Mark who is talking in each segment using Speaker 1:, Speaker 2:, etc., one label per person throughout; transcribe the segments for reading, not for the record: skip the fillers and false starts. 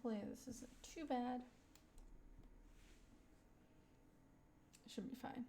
Speaker 1: Hopefully this isn't too bad. It should be fine.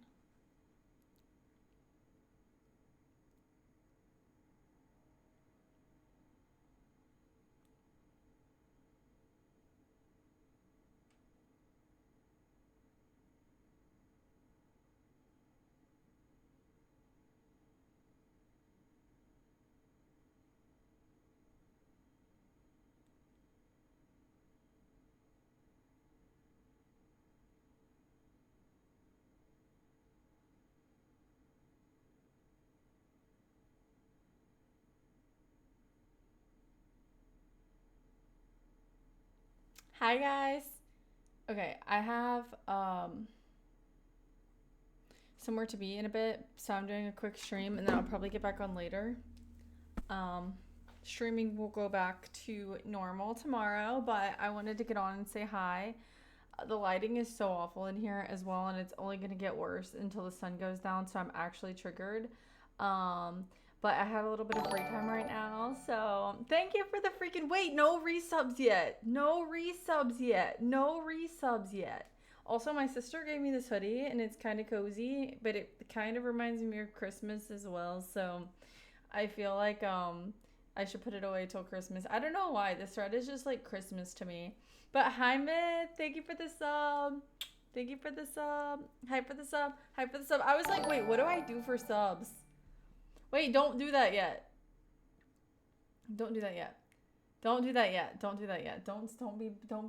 Speaker 1: Hi guys. Okay, I have somewhere to be in a bit, so I'm doing a quick stream and then I'll probably get back on later. Um Streaming will go back to normal tomorrow, but I wanted to get on and say hi. The lighting is so awful in here as well, and it's only going to get worse until the sun goes down, so I'm actually triggered. But I have a little bit of break time right now, so thank you for the freaking wait. No resubs yet. No resubs yet. No resubs yet. Also, my sister gave me this hoodie, and it's kind of cozy, but it kind of reminds me of Christmas as well, so I feel like I should put it away till Christmas. I don't know why. This thread is just like Christmas to me. But hi, Myth. Thank you for the sub. Thank you for the sub. Hi for the sub. Hi for the sub. I was like, wait, what do I do for subs? Wait, don't do that yet. Don't do that yet. Don't do that yet. Don't do that yet. Don't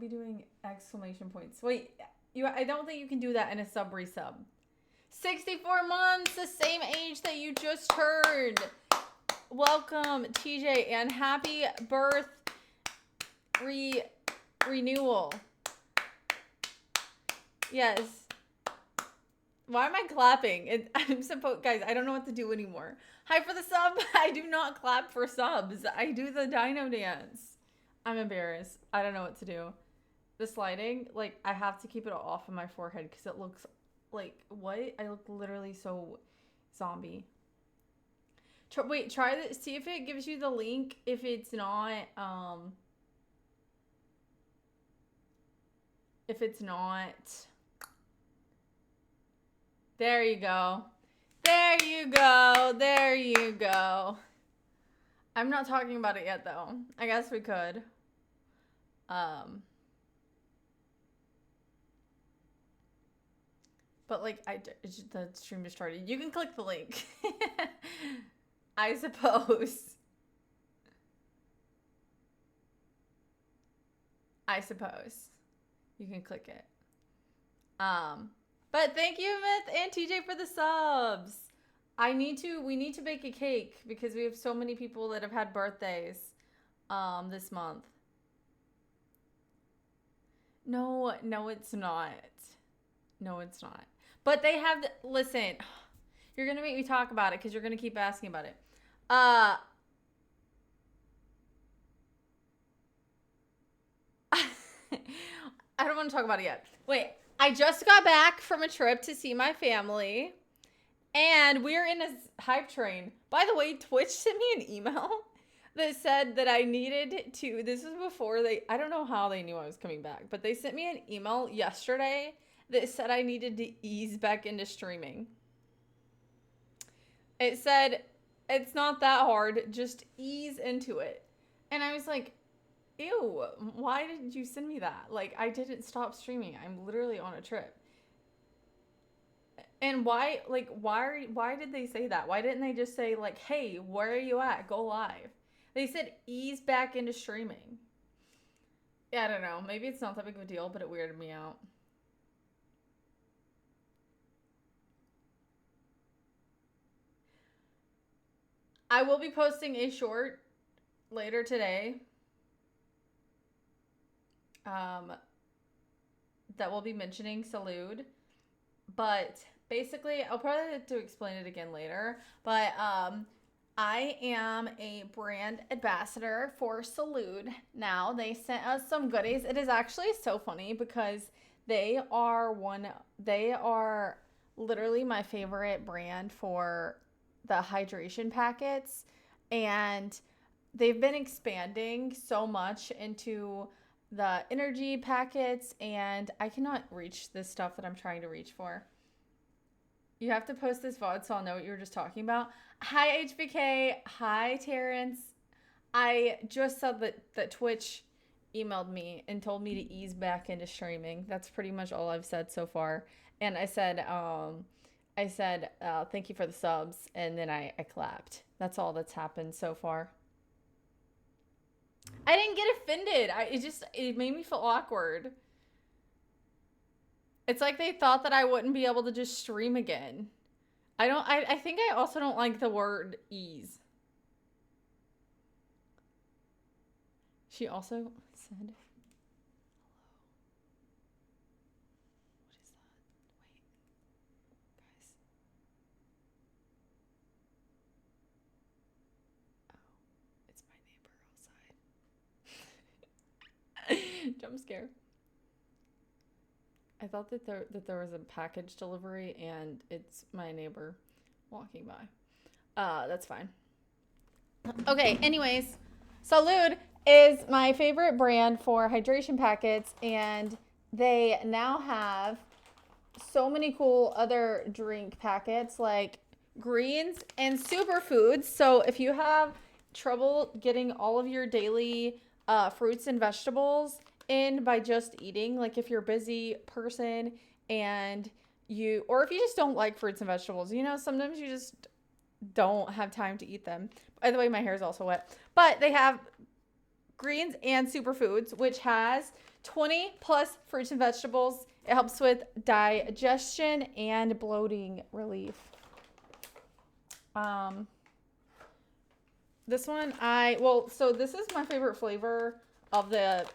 Speaker 1: be doing exclamation points. Wait, I don't think you can do that in a sub resub. 64 months, the same age that you just heard. Welcome, TJ, and happy birth renewal. Yes. Why am I clapping? I'm supposed, guys, I don't know what to do anymore. Hi for the sub. I do not clap for subs. I do the dino dance. I'm embarrassed. I don't know what to do. This lighting, like, I have to keep it off of my forehead because it looks like, what? I look literally so zombie. Wait, try this. See if it gives you the link. If it's not, there you go. There you go. There you go. I'm not talking about it yet, though. I guess we could. But, like, the stream just started. You can click the link. I suppose. You can click it. But thank you, Myth and TJ, for the subs. We need to bake a cake because we have so many people that have had birthdays this month. No, it's not. No, it's not. But they have, listen, you're going to make me talk about it because you're going to keep asking about it. I don't want to talk about it yet. Wait, I just got back from a trip to see my family, and we're in a hype train. By the way, Twitch sent me an email that said that I needed to, this was before I don't know how they knew I was coming back, but they sent me an email yesterday that said I needed to ease back into streaming. It said, it's not that hard, just ease into it. And I was like, ew, why did you send me that? Like, I didn't stop streaming. I'm literally on a trip. And why did they say that? Why didn't they just say, like, hey, where are you at? Go live. They said ease back into streaming. Yeah, I don't know. Maybe it's not that big of a deal, but it weirded me out. I will be posting a short later today. That will be mentioning SALUD. But basically, I'll probably have to explain it again later. But I am a brand ambassador for SALUD now. They sent us some goodies. It is actually so funny because they are literally my favorite brand for the hydration packets, and they've been expanding so much into the energy packets, and I cannot reach this stuff that I'm trying to reach for. You have to post this VOD so I'll know what you were just talking about. Hi, HBK. Hi, Terrence. I just saw that Twitch emailed me and told me to ease back into streaming. That's pretty much all I've said so far. And I said, thank you for the subs, and then I clapped. That's all that's happened so far. I didn't get offended. It made me feel awkward. It's like they thought that I wouldn't be able to just stream again. I think I also don't like the word ease. She also said, hello. What is that? Wait, guys. Oh, it's my neighbor outside. Jump scare. I thought that there was a package delivery and it's my neighbor walking by. That's fine. Okay, anyways, SALUD is my favorite brand for hydration packets, and they now have so many cool other drink packets like greens and superfoods. So if you have trouble getting all of your daily fruits and vegetables in by just eating, like if you're a busy person and or if you just don't like fruits and vegetables, sometimes you just don't have time to eat them. By the way, my hair is also wet, but they have greens and superfoods, which has 20 plus fruits and vegetables. It helps with digestion and bloating relief. This one so this is my favorite flavor of the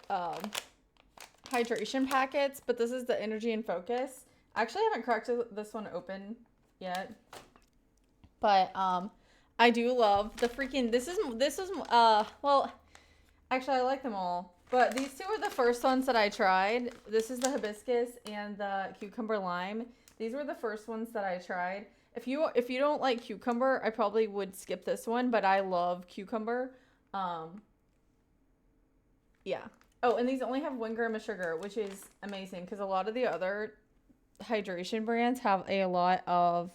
Speaker 1: hydration packets, but this is the Energy and Focus. I actually haven't cracked this one open yet, but I do love the freaking actually I like them all, but these two were the first ones that I tried. This is the hibiscus and the cucumber lime. These were the first ones that I tried. If you don't like cucumber, I probably would skip this one, but I love cucumber. Yeah. Oh, and these only have 1 gram of sugar, which is amazing because a lot of the other hydration brands have a lot of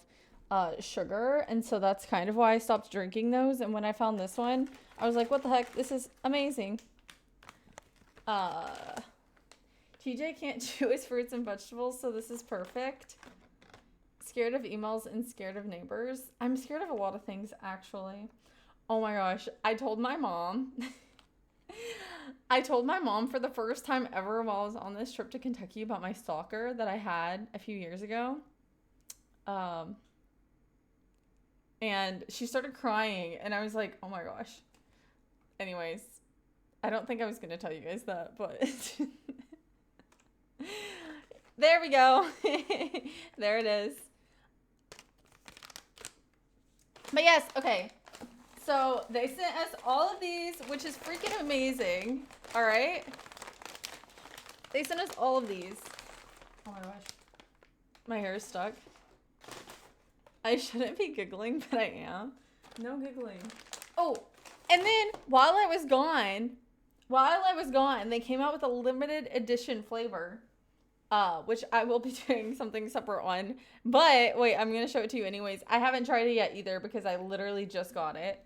Speaker 1: sugar, and so that's kind of why I stopped drinking those. And when I found this one, I was like, what the heck? This is amazing. TJ can't chew his fruits and vegetables, so this is perfect. Scared of emails and scared of neighbors. I'm scared of a lot of things, actually. Oh my gosh. I told my mom for the first time ever while I was on this trip to Kentucky about my stalker that I had a few years ago. And she started crying, and I was like, oh my gosh. Anyways, I don't think I was going to tell you guys that, but there we go. There it is. But yes, okay. So they sent us all of these, which is freaking amazing. All right. They sent us all of these. Oh my gosh. My hair is stuck. I shouldn't be giggling, but I am. No giggling. Oh, and then while I was gone, they came out with a limited edition flavor, which I will be doing something separate on. But wait, I'm going to show it to you anyways. I haven't tried it yet either because I literally just got it.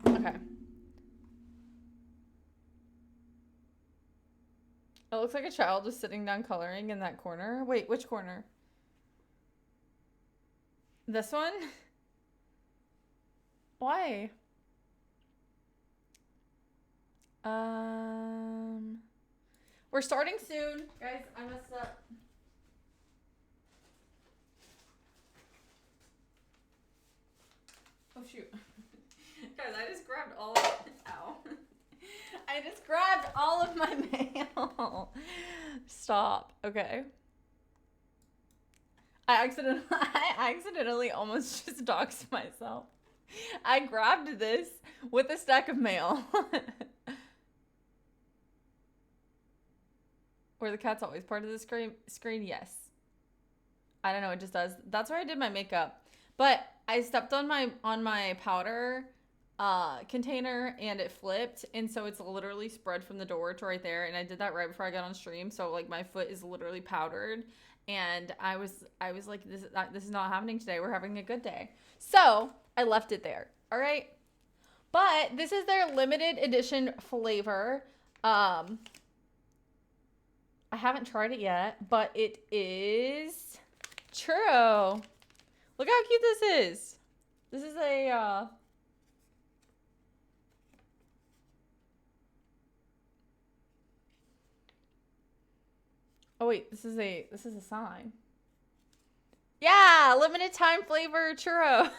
Speaker 1: Okay. It looks like a child just sitting down coloring in that corner. Wait, which corner? This one? Why? We're starting soon. Guys, I messed up. Oh, shoot. Guys, I just grabbed all of it. Ow. I just grabbed all of my mail. Stop. Okay. I accidentally almost just doxed myself. I grabbed this with a stack of mail. Were the cats always part of the screen? Yes. I don't know, it just does. That's where I did my makeup. But I stepped on my powder container and it flipped, and so it's literally spread from the door to right there, and I did that right before I got on stream, so like my foot is literally powdered, and I was like, this is not happening today. We're having a good day. So I left it there. All right. But this is their limited edition flavor. I haven't tried it yet, but it is churro. Look how cute this is. This is a oh wait, this is a sign. Yeah, limited time flavor churro.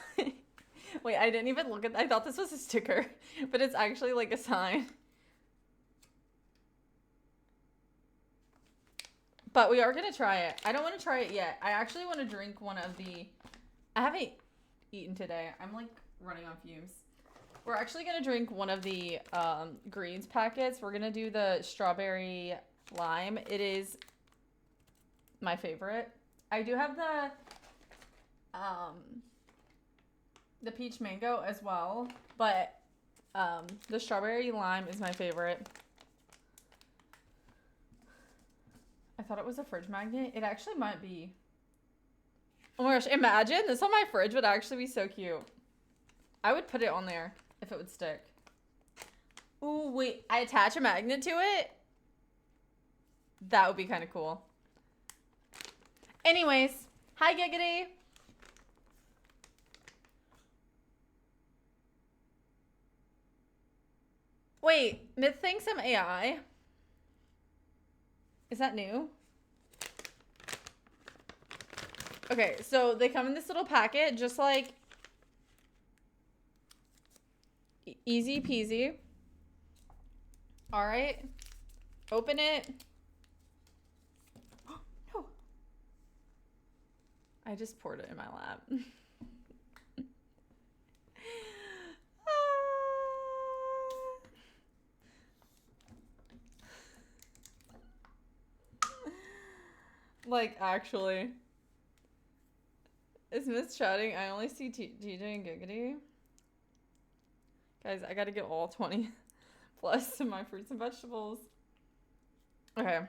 Speaker 1: Wait, I didn't even look at I thought this was a sticker, but it's actually like a sign. But we are going to try it. I don't want to try it yet. I actually want to drink one of the... I haven't eaten today. I'm like running on fumes. We're actually going to drink one of the greens packets. We're going to do the strawberry lime. It is my favorite. I do have the peach mango as well, but the strawberry lime is my favorite. I thought it was a fridge magnet. It actually might be. Oh my gosh, imagine this on my fridge would actually be so cute. I would put it on there if it would stick. Ooh, wait, I attach a magnet to it? That would be kind of cool. Anyways, hi Giggity. Wait, Myth thinks I'm AI. Is that new? Okay, so they come in this little packet, just like easy peasy. All right, open it. No, I just poured it in my lap. Like, actually. Is Miss chatting? I only see TJ and Giggity. Guys, I gotta get all 20 plus to my fruits and vegetables. Okay.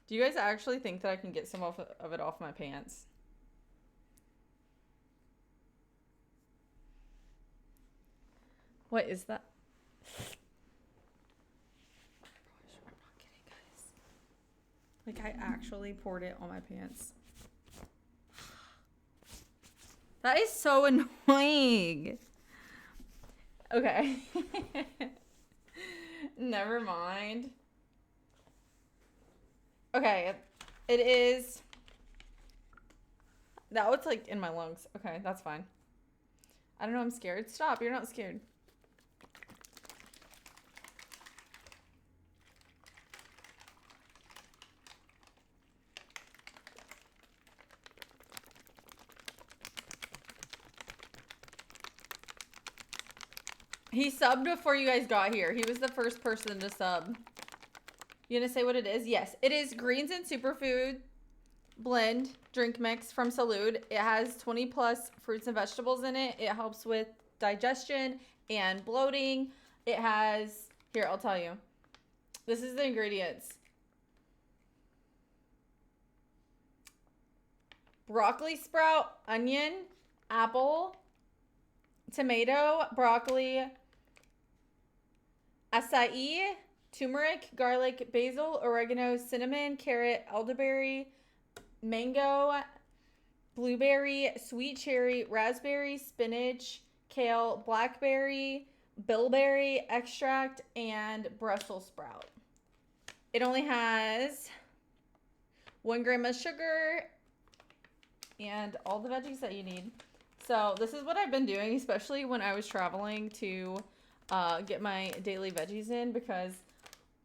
Speaker 1: Do you guys actually think that I can get some of it off my pants? What is that? I'm not kidding, guys. Like, I actually poured it on my pants. That is so annoying. Okay. Never mind. Okay. It is. Now it's like in my lungs. Okay, that's fine. I don't know, I'm scared. Stop, you're not scared. He subbed before you guys got here. He was the first person to sub. You gonna say what it is? Yes. It is greens and superfood blend drink mix from SALUD. It has 20 plus fruits and vegetables in it. It helps with digestion and bloating. It has, here, I'll tell you. This is the ingredients. Broccoli sprout, onion, apple, tomato, broccoli, acai, turmeric, garlic, basil, oregano, cinnamon, carrot, elderberry, mango, blueberry, sweet cherry, raspberry, spinach, kale, blackberry, bilberry extract, and Brussels sprout. It only has 1 gram of sugar and all the veggies that you need. So this is what I've been doing, especially when I was traveling to get my daily veggies in, because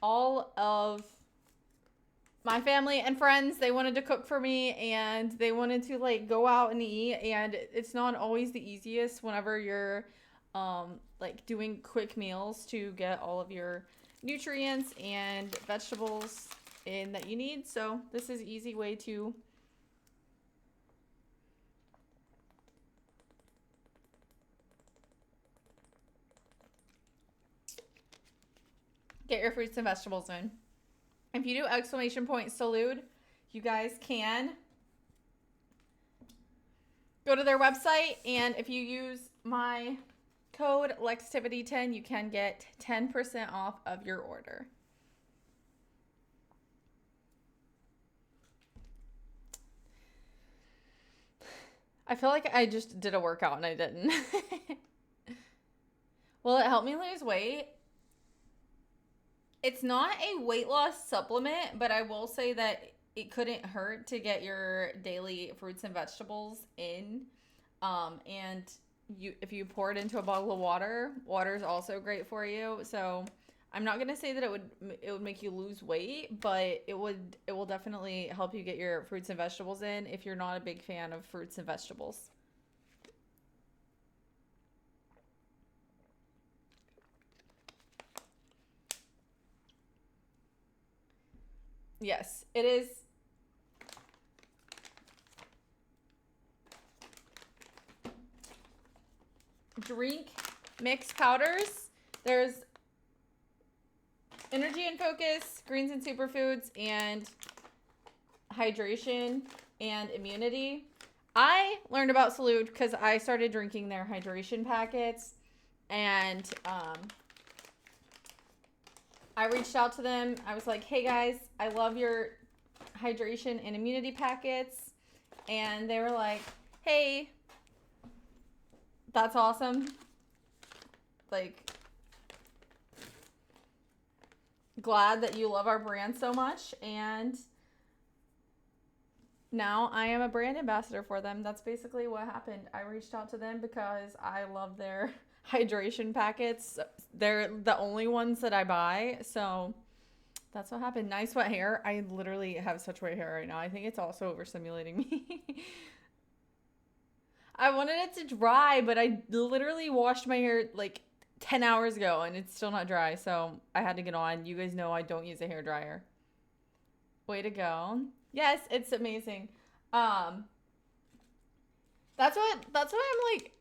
Speaker 1: all of my family and friends, they wanted to cook for me, and they wanted to like go out and eat, and it's not always the easiest whenever you're like doing quick meals to get all of your nutrients and vegetables in that you need. So this is an easy way to get your fruits and vegetables in. If you do exclamation point SALUD, you guys can go to their website, and if you use my code Lextivity10, you can get 10% off of your order. I feel like I just did a workout and I didn't. Well, it helped me lose weight. It's not a weight loss supplement, but I will say that it couldn't hurt to get your daily fruits and vegetables in. And if you pour it into a bottle of water, water is also great for you. So I'm not gonna say that it would make you lose weight, but it will definitely help you get your fruits and vegetables in if you're not a big fan of fruits and vegetables. Yes, it is. Drink mix powders. There's energy and focus, greens and superfoods, and hydration and immunity. I learned about SALUD because I started drinking their hydration packets, and I reached out to them. I was like, hey guys, I love your hydration and immunity packets. And they were like, hey, that's awesome. Like, glad that you love our brand so much. And now I am a brand ambassador for them. That's basically what happened. I reached out to them because I love their hydration packets. They're the only ones that I buy. So that's what happened. Nice wet hair. I literally have such wet hair right now. I think it's also overstimulating me. I wanted it to dry, but I literally washed my hair like 10 hours ago and it's still not dry. So I had to get on. You guys know I don't use a hair dryer. Way to go. Yes, it's amazing. That's what I'm like,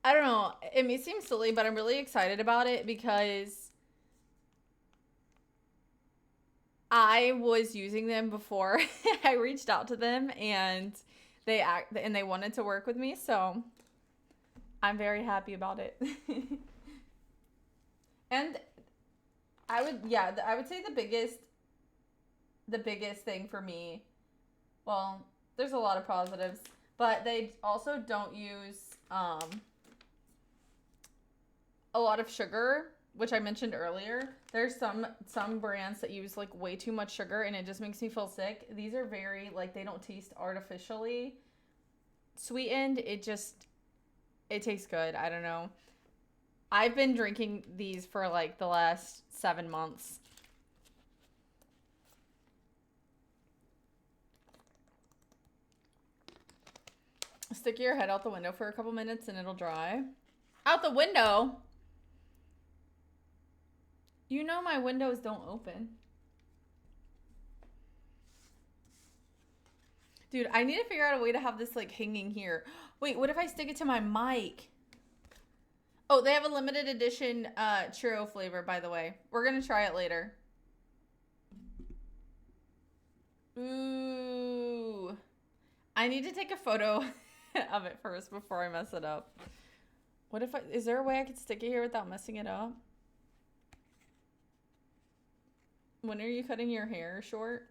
Speaker 1: I don't know. It may seem silly, but I'm really excited about it because I was using them before I reached out to them, and they wanted to work with me, so I'm very happy about it. And I would say the biggest thing for me, well, there's a lot of positives, but they also don't use a lot of sugar, which I mentioned earlier. There's some brands that use like way too much sugar and it just makes me feel sick. These are very, like, they don't taste artificially sweetened. It tastes good. I don't know. I've been drinking these for like the last 7 months. Stick your head out the window for a couple minutes and it'll dry. Out the window? You know my windows don't open. Dude, I need to figure out a way to have this like hanging here. Wait, what if I stick it to my mic? Oh, they have a limited edition churro flavor, by the way. We're gonna try it later. Ooh. I need to take a photo of it first before I mess it up. What if is there a way I could stick it here without messing it up? When are you cutting your hair short?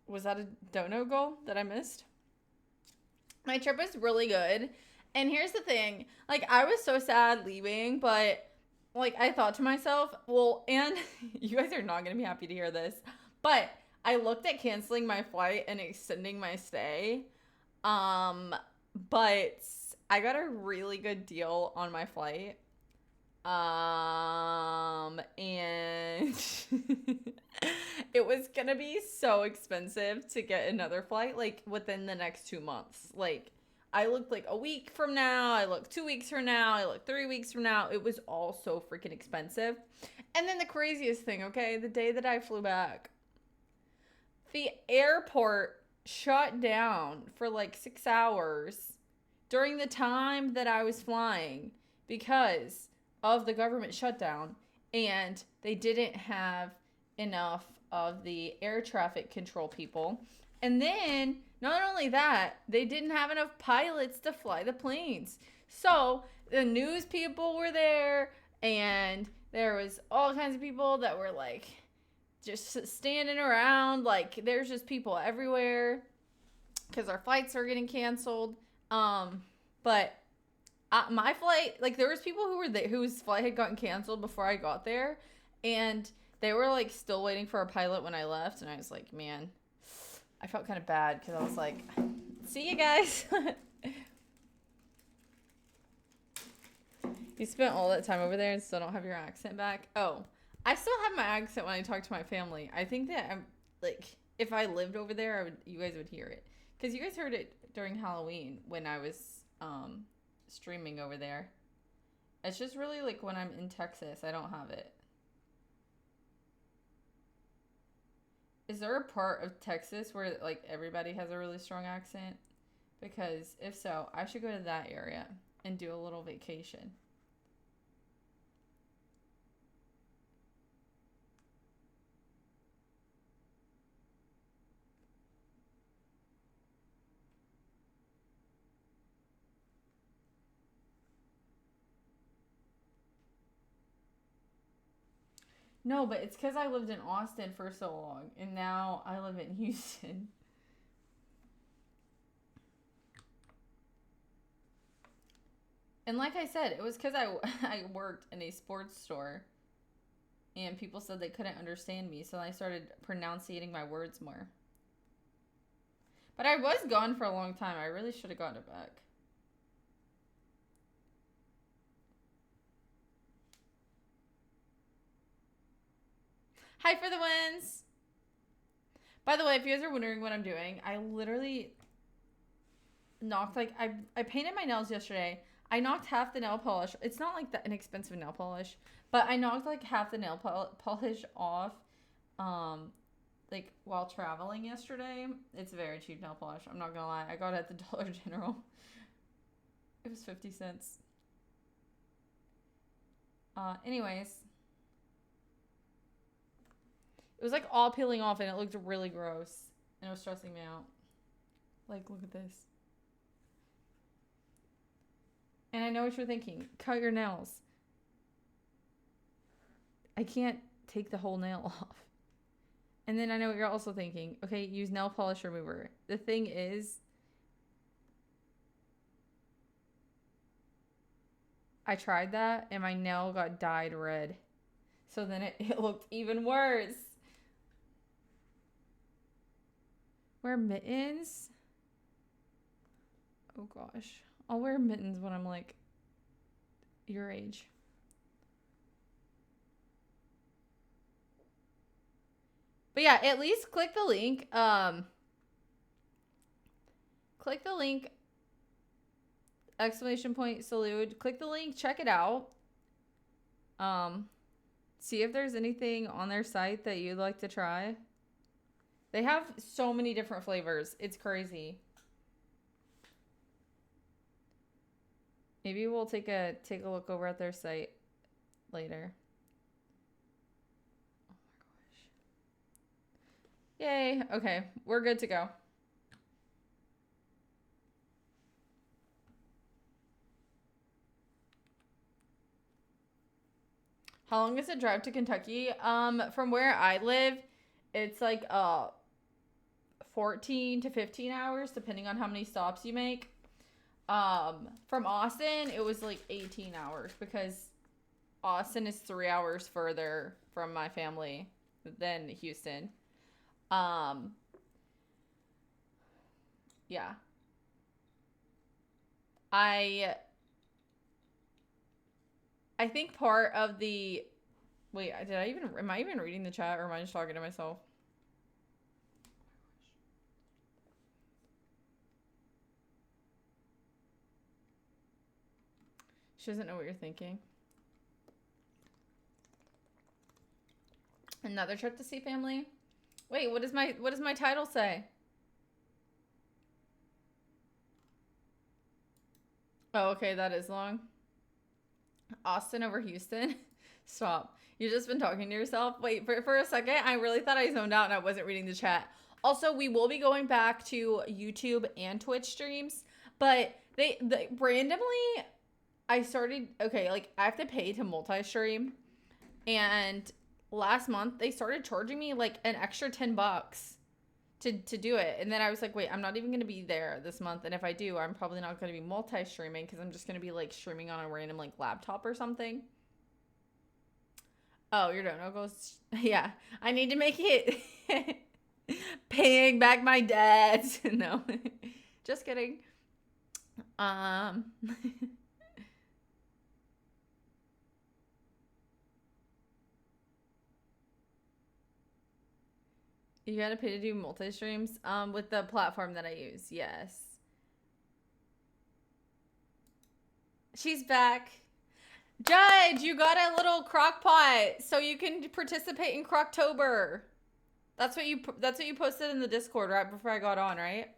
Speaker 1: Was that a dono goal that I missed? My trip was really good. And here's the thing. Like, I was so sad leaving, but like I thought to myself, well, and you guys are not going to be happy to hear this, but I looked at canceling my flight and extending my stay. But I got a really good deal on my flight. And it was gonna be so expensive to get another flight, like within the next 2 months. Like, I looked like a week from now, I looked 2 weeks from now, I looked 3 weeks from now. It was all so freaking expensive. And then the craziest thing, okay, the day that I flew back, the airport shut down for like 6 hours during the time that I was flying because of the government shutdown, and they didn't have enough of the air traffic control people. And then, not only that, they didn't have enough pilots to fly the planes. So the news people were there, and there was all kinds of people that were like just standing around. Like, there's just people everywhere because our flights are getting canceled. But my flight, like, there was people who were there whose flight had gotten canceled before I got there, and they were like still waiting for a pilot when I left. And I was like, man, I felt kind of bad because I was like, see you guys. You spent all that time over there and still don't have your accent back. Oh, I still have my accent when I talk to my family. I think that I'm like, if I lived over there, you guys would hear it, because you guys heard it during Halloween when I was streaming over there. It's just really like when I'm in Texas, I don't have it. Is there a part of Texas where like everybody has a really strong accent? Because if so, I should go to that area and do a little vacation. No, but it's because I lived in Austin for so long, and now I live in Houston. And like I said, it was because I worked in a sports store, and people said they couldn't understand me, so I started pronunciating my words more. But I was gone for a long time. I really should have gotten it back. Hi for the wins! By the way, if you guys are wondering what I'm doing, I literally knocked, like, I painted my nails yesterday. I knocked half the nail polish. It's not like an expensive nail polish, but I knocked like half the nail polish off, like while traveling yesterday. It's a very cheap nail polish. I'm not gonna lie. I got it at the Dollar General. It was 50 cents. Anyways, it was like all peeling off, and it looked really gross, and it was stressing me out. Like, look at this. And I know what you're thinking. Cut your nails. I can't take the whole nail off. And then I know what you're also thinking. Okay, use nail polish remover. The thing is, I tried that and my nail got dyed red. So then it looked even worse. Wear mittens? Oh gosh. I'll wear mittens when I'm like your age. But yeah, at least click the link. Click the link. Exclamation point SALUD. Click the link. Check it out. See if there's anything on their site that you'd like to try. They have so many different flavors. It's crazy. Maybe we'll take a look over at their site later. Oh my gosh. Yay. Okay, we're good to go. How long is the drive to Kentucky? From where I live, it's like 14 to 15 hours depending on how many stops you make. From Austin, it was like 18 hours because Austin is 3 hours further from my family than Houston. Yeah. I I think part of the wait, am I even reading the chat or am I just talking to myself? She doesn't know what you're thinking. Another trip to see family? Wait, what does my title say? Oh, okay, that is long. Austin over Houston? Stop. You've just been talking to yourself. Wait, for a second, I really thought I zoned out and I wasn't reading the chat. Also, we will be going back to YouTube and Twitch streams, but they randomly, I started, okay, like, I have to pay to multi-stream, and last month, they started charging me, like, an extra $10 to do it. And then I was like, wait, I'm not even going to be there this month. And if I do, I'm probably not going to be multi-streaming because I'm just going to be, like, streaming on a random, like, laptop or something. Oh, you're done. I'll go. Yeah. I need to make it paying back my debts. No. Just kidding. You gotta pay to do multi-streams? With the platform that I use, yes. She's back. Judge, you got a little crock pot so you can participate in Croctober. That's what you posted in the Discord right before I got on, right?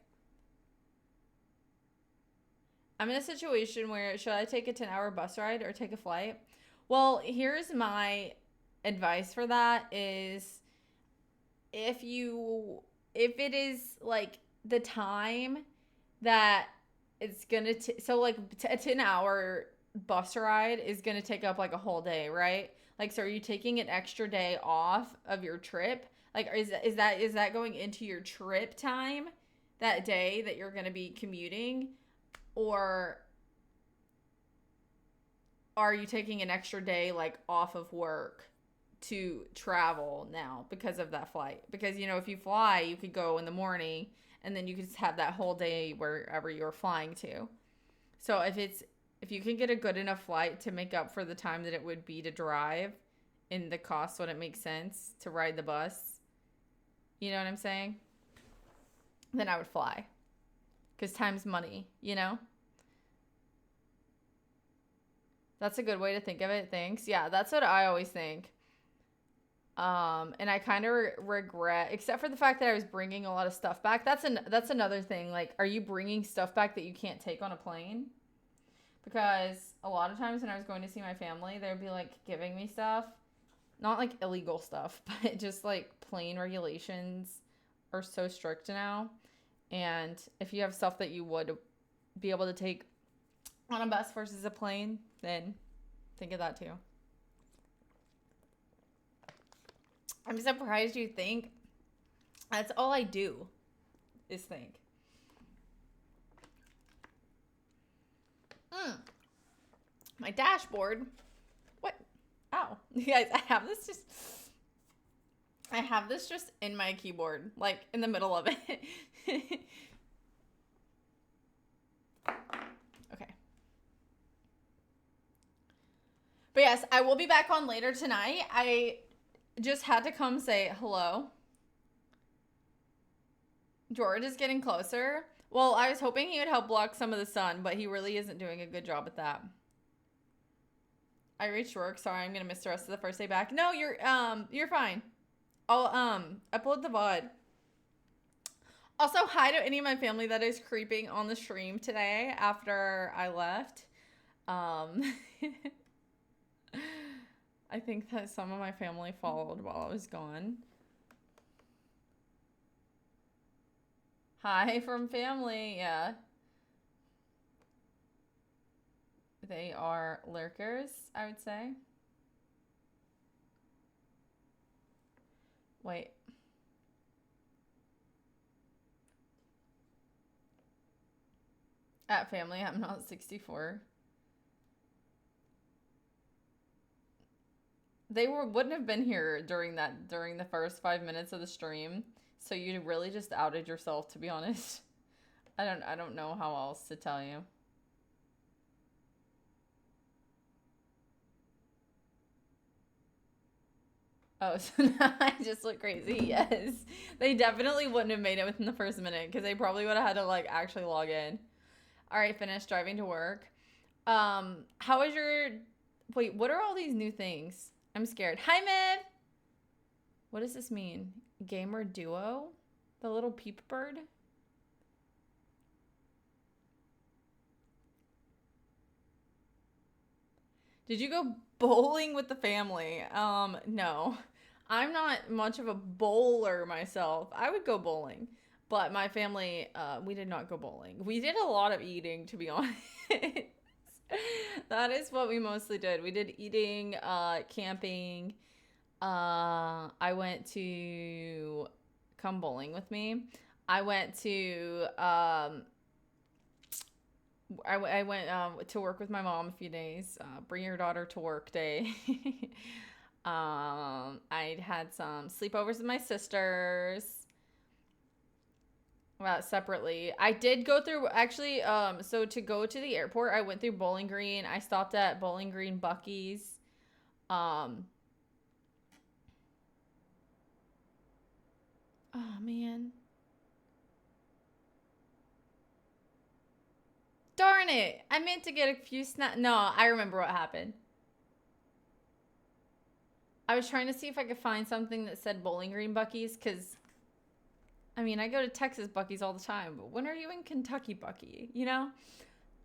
Speaker 1: I'm in a situation where should I take a 10-hour bus ride or take a flight? Well, here's my advice for that is if it is like the time that it's gonna so like a 10-hour bus ride is gonna take up like a whole day, right? Like, so are you taking an extra day off of your trip? Like, is that going into your trip time that day that you're gonna be commuting, or are you taking an extra day like off of work to travel now because of that flight? Because, you know, if you fly, you could go in the morning and then you could just have that whole day wherever you're flying to. So if you can get a good enough flight to make up for the time that it would be to drive in the cost when it makes sense to ride the bus, you know what I'm saying? Then I would fly. Because time's money, you know? That's a good way to think of it. Thanks. Yeah, that's what I always think. And I kind of regret, except for the fact that I was bringing a lot of stuff back. That's another thing. Like, are you bringing stuff back that you can't take on a plane? Because a lot of times when I was going to see my family, they'd be like giving me stuff, not like illegal stuff, but just like plane regulations are so strict now. And if you have stuff that you would be able to take on a bus versus a plane, then think of that too. I'm surprised you think. That's all I do is think. My dashboard. What? Ow. You guys, I have this just in my keyboard, like in the middle of it. Okay. But yes, I will be back on later tonight. I just had to come say hello. George is getting closer. Well, I was hoping he would help block some of the sun, but he really isn't doing a good job at that. I reached work. Sorry, I'm gonna miss the rest of the first day back. No, you're fine. I'll upload the VOD. Also, hi to any of my family that is creeping on the stream today after I left. I think that some of my family followed while I was gone. Hi from family, yeah. They are lurkers, I would say. Wait. At family, I'm not 64. They wouldn't have been here during the first 5 minutes of the stream. So you really just outed yourself, to be honest. I don't know how else to tell you. Oh, so now I just look crazy. Yes. They definitely wouldn't have made it within the first minute because they probably would have had to like actually log in. All right, finished driving to work. How was your wait, what are all these new things? I'm scared. Hi, Mid. What does this mean? Gamer duo? The little peep bird? Did you go bowling with the family? No. I'm not much of a bowler myself. I would go bowling, but my family, we did not go bowling. We did a lot of eating, to be honest. That is what we mostly did. We did eating, camping. I went to come bowling with me. I went to I went to work with my mom a few days. Bring your daughter to work day. I had some sleepovers with my sisters. Separately. I did go through actually. So to go to the airport, I went through Bowling Green. I stopped at Bowling Green Buc-ee's. Oh man. Darn it! I meant to get a few snacks. No, I remember what happened. I was trying to see if I could find something that said Bowling Green Buc-ee's because, I mean, I go to Texas Buc-ee's all the time, but when are you in Kentucky Buc-ee, you know?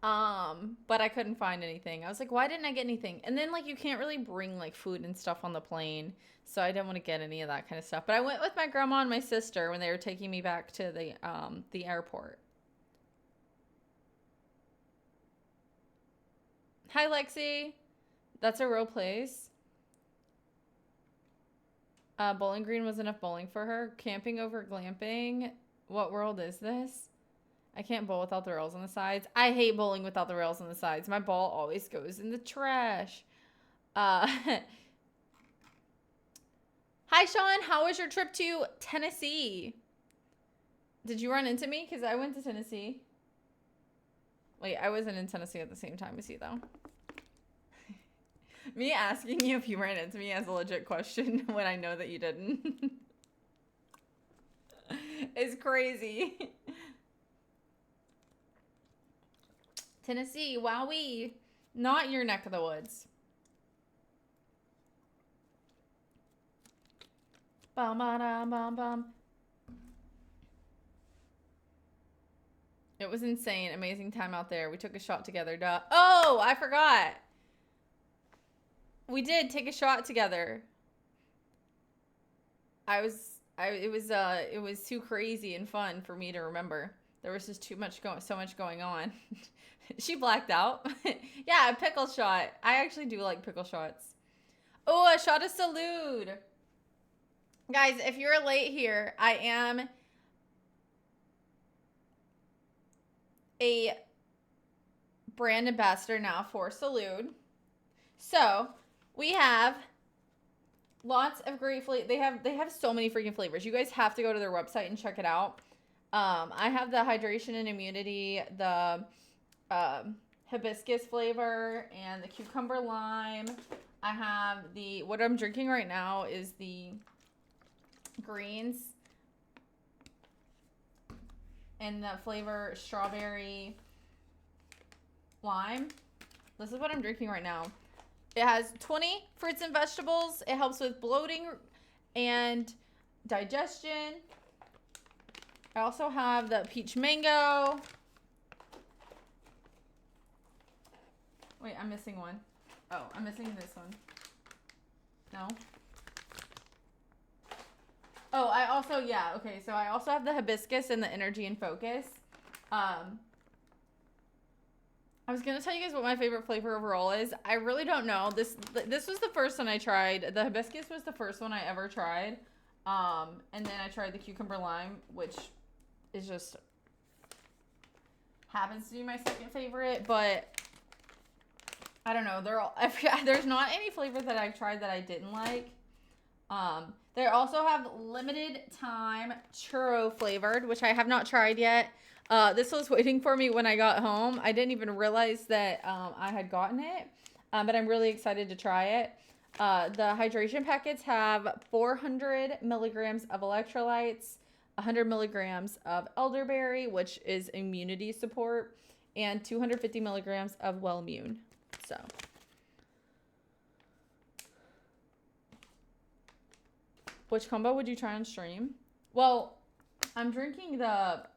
Speaker 1: But I couldn't find anything. I was like, why didn't I get anything? And then, like, you can't really bring, like, food and stuff on the plane, so I didn't want to get any of that kind of stuff. But I went with my grandma and my sister when they were taking me back to the airport. Hi, Lexi. That's a real place. Bowling Green was enough bowling for her. Camping over glamping. What world is this? I can't bowl without the rails on the sides. I hate bowling without the rails on the sides. My ball always goes in the trash. Hi, Sean. How was your trip to Tennessee? Did you run into me? Because I went to Tennessee. Wait, I wasn't in Tennessee at the same time as you, though. Me asking you if you ran into me as a legit question when I know that you didn't is crazy. Tennessee, wowee. Not your neck of the woods. Bum, bum, bum, bum. It was insane. Amazing time out there. We took a shot together. Duh. Oh, I forgot. We did take a shot together. It was too crazy and fun for me to remember. There was just so much going on. She blacked out. Yeah, a pickle shot. I actually do like pickle shots. Oh, a shot of Salud. Guys, if you're late here, I am a brand ambassador now for Salud. So we have lots of great flavors. They have so many freaking flavors. You guys have to go to their website and check it out. I have the hydration and immunity, the hibiscus flavor, and the cucumber lime. I have what I'm drinking right now is the greens and the flavor strawberry lime. This is what I'm drinking right now. It has 20 fruits and vegetables. It helps with bloating and digestion. I also have the peach mango. Wait, I'm missing one. Oh, I'm missing this one. No. Oh, I also have the hibiscus and the energy and focus. I was gonna tell you guys what my favorite flavor overall is. I really don't know. This was the first one I tried. The hibiscus was the first one I ever tried. And then I tried the cucumber lime, which is just happens to be my second favorite. But I don't know. There's not any flavor that I've tried that I didn't like. They also have limited time churro flavored, which I have not tried yet. This was waiting for me when I got home. I didn't even realize that I had gotten it, but I'm really excited to try it. The hydration packets have 400 milligrams of electrolytes, 100 milligrams of elderberry, which is immunity support, and 250 milligrams of Wellmune. So, which combo would you try on stream? Well, I'm drinking the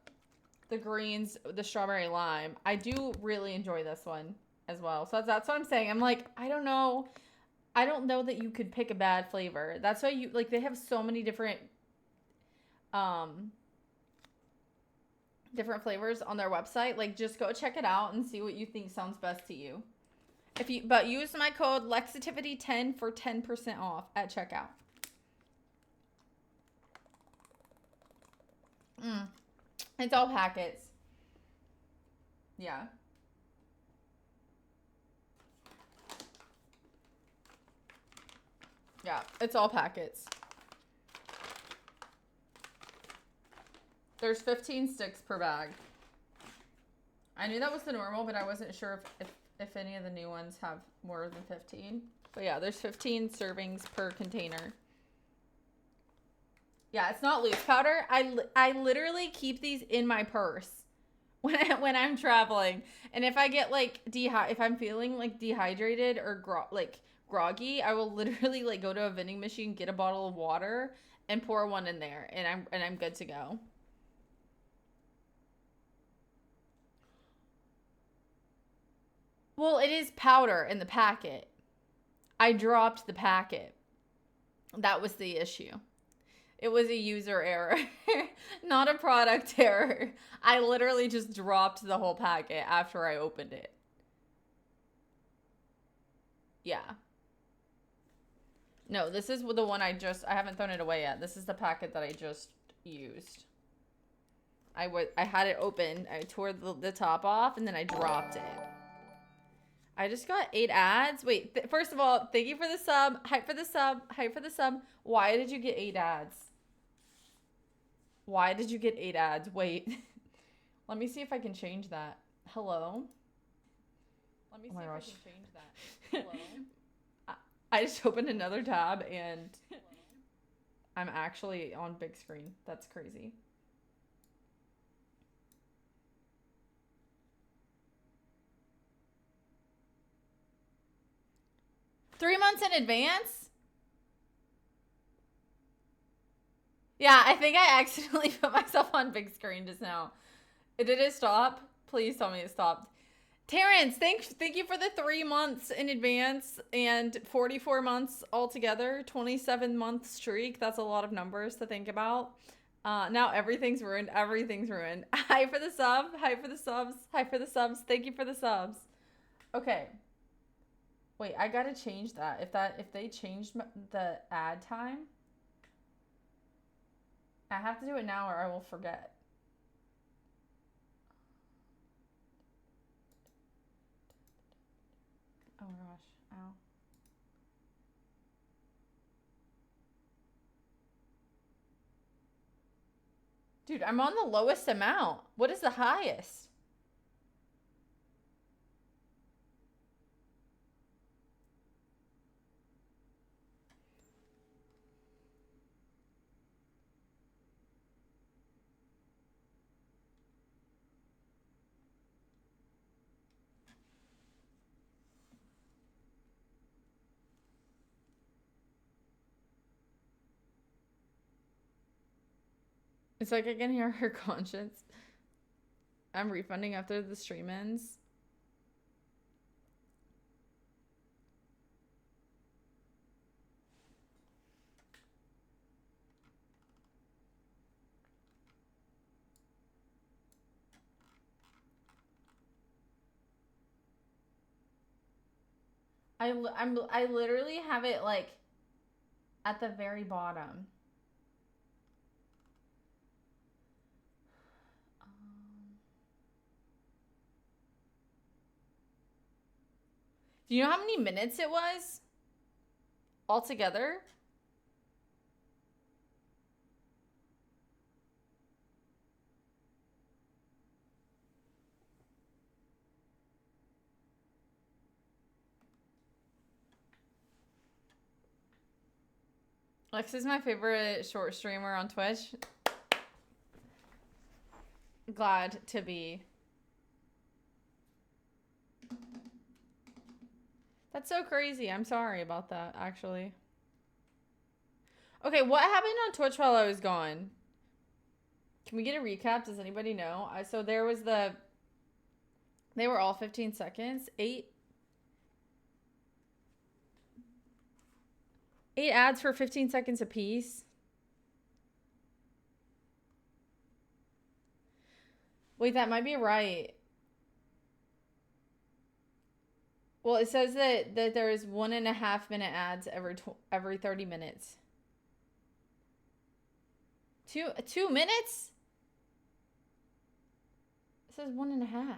Speaker 1: greens, the strawberry lime. I do really enjoy this one as well. So that's what I'm saying. I'm like, I don't know that you could pick a bad flavor. That's why you like they have so many different different flavors on their website. Like just go check it out and see what you think sounds best to you. But use my code Lexitivity10 for 10% off at checkout. It's all packets. Yeah. Yeah, it's all packets. There's 15 sticks per bag. I knew that was the normal, but I wasn't sure if any of the new ones have more than 15. But yeah, there's 15 servings per container. Yeah, it's not loose powder. I literally keep these in my purse when I'm traveling. And if I get like if I'm feeling like dehydrated or groggy, I will literally like go to a vending machine, get a bottle of water, and pour one in there, and I'm good to go. Well, it is powder in the packet. I dropped the packet. That was the issue. It was a user error, not a product error. I literally just dropped the whole packet after I opened it. Yeah. No, this is the one I haven't thrown it away yet. This is the packet that I just used. I had it open. I tore the top off and then I dropped it. I just got 8 ads. Wait, first of all, thank you for the sub. Hype for the sub. Hype for the sub. Why did you get 8 ads? Why did you get 8 ads? Wait. Let me see if I can change that. Hello? Let me see if I can change that. Hello? I just opened another tab and I'm actually on big screen. That's crazy. Three months in advance? Yeah, I think I accidentally put myself on big screen just now. Did it stop? Please tell me it stopped. Terrence, thank you for the 3 months in advance and 44 months altogether. 27-month streak. That's a lot of numbers to think about. Now everything's ruined. Everything's ruined. Hi for the sub. Hi for the subs. Hi for the subs. Thank you for the subs. Okay. Wait, I gotta change that. If they changed the ad time, I have to do it now or I will forget. Oh my gosh. Ow. Dude, I'm on the lowest amount. What is the highest? It's like I can hear her conscience. I'm refunding after the stream ends. I literally have it like at the very bottom. Do you know how many minutes it was altogether? Lex is my favorite short streamer on Twitch. Glad to be. That's so crazy. I'm sorry about that, actually. Okay, what happened on Twitch while I was gone? Can we get a recap? Does anybody know? So there was they were all 15 seconds. Eight ads for 15 seconds apiece. Wait, that might be right. Well, it says that there's 1.5 minute ads every 30 minutes. 2 minutes? It says 1.5.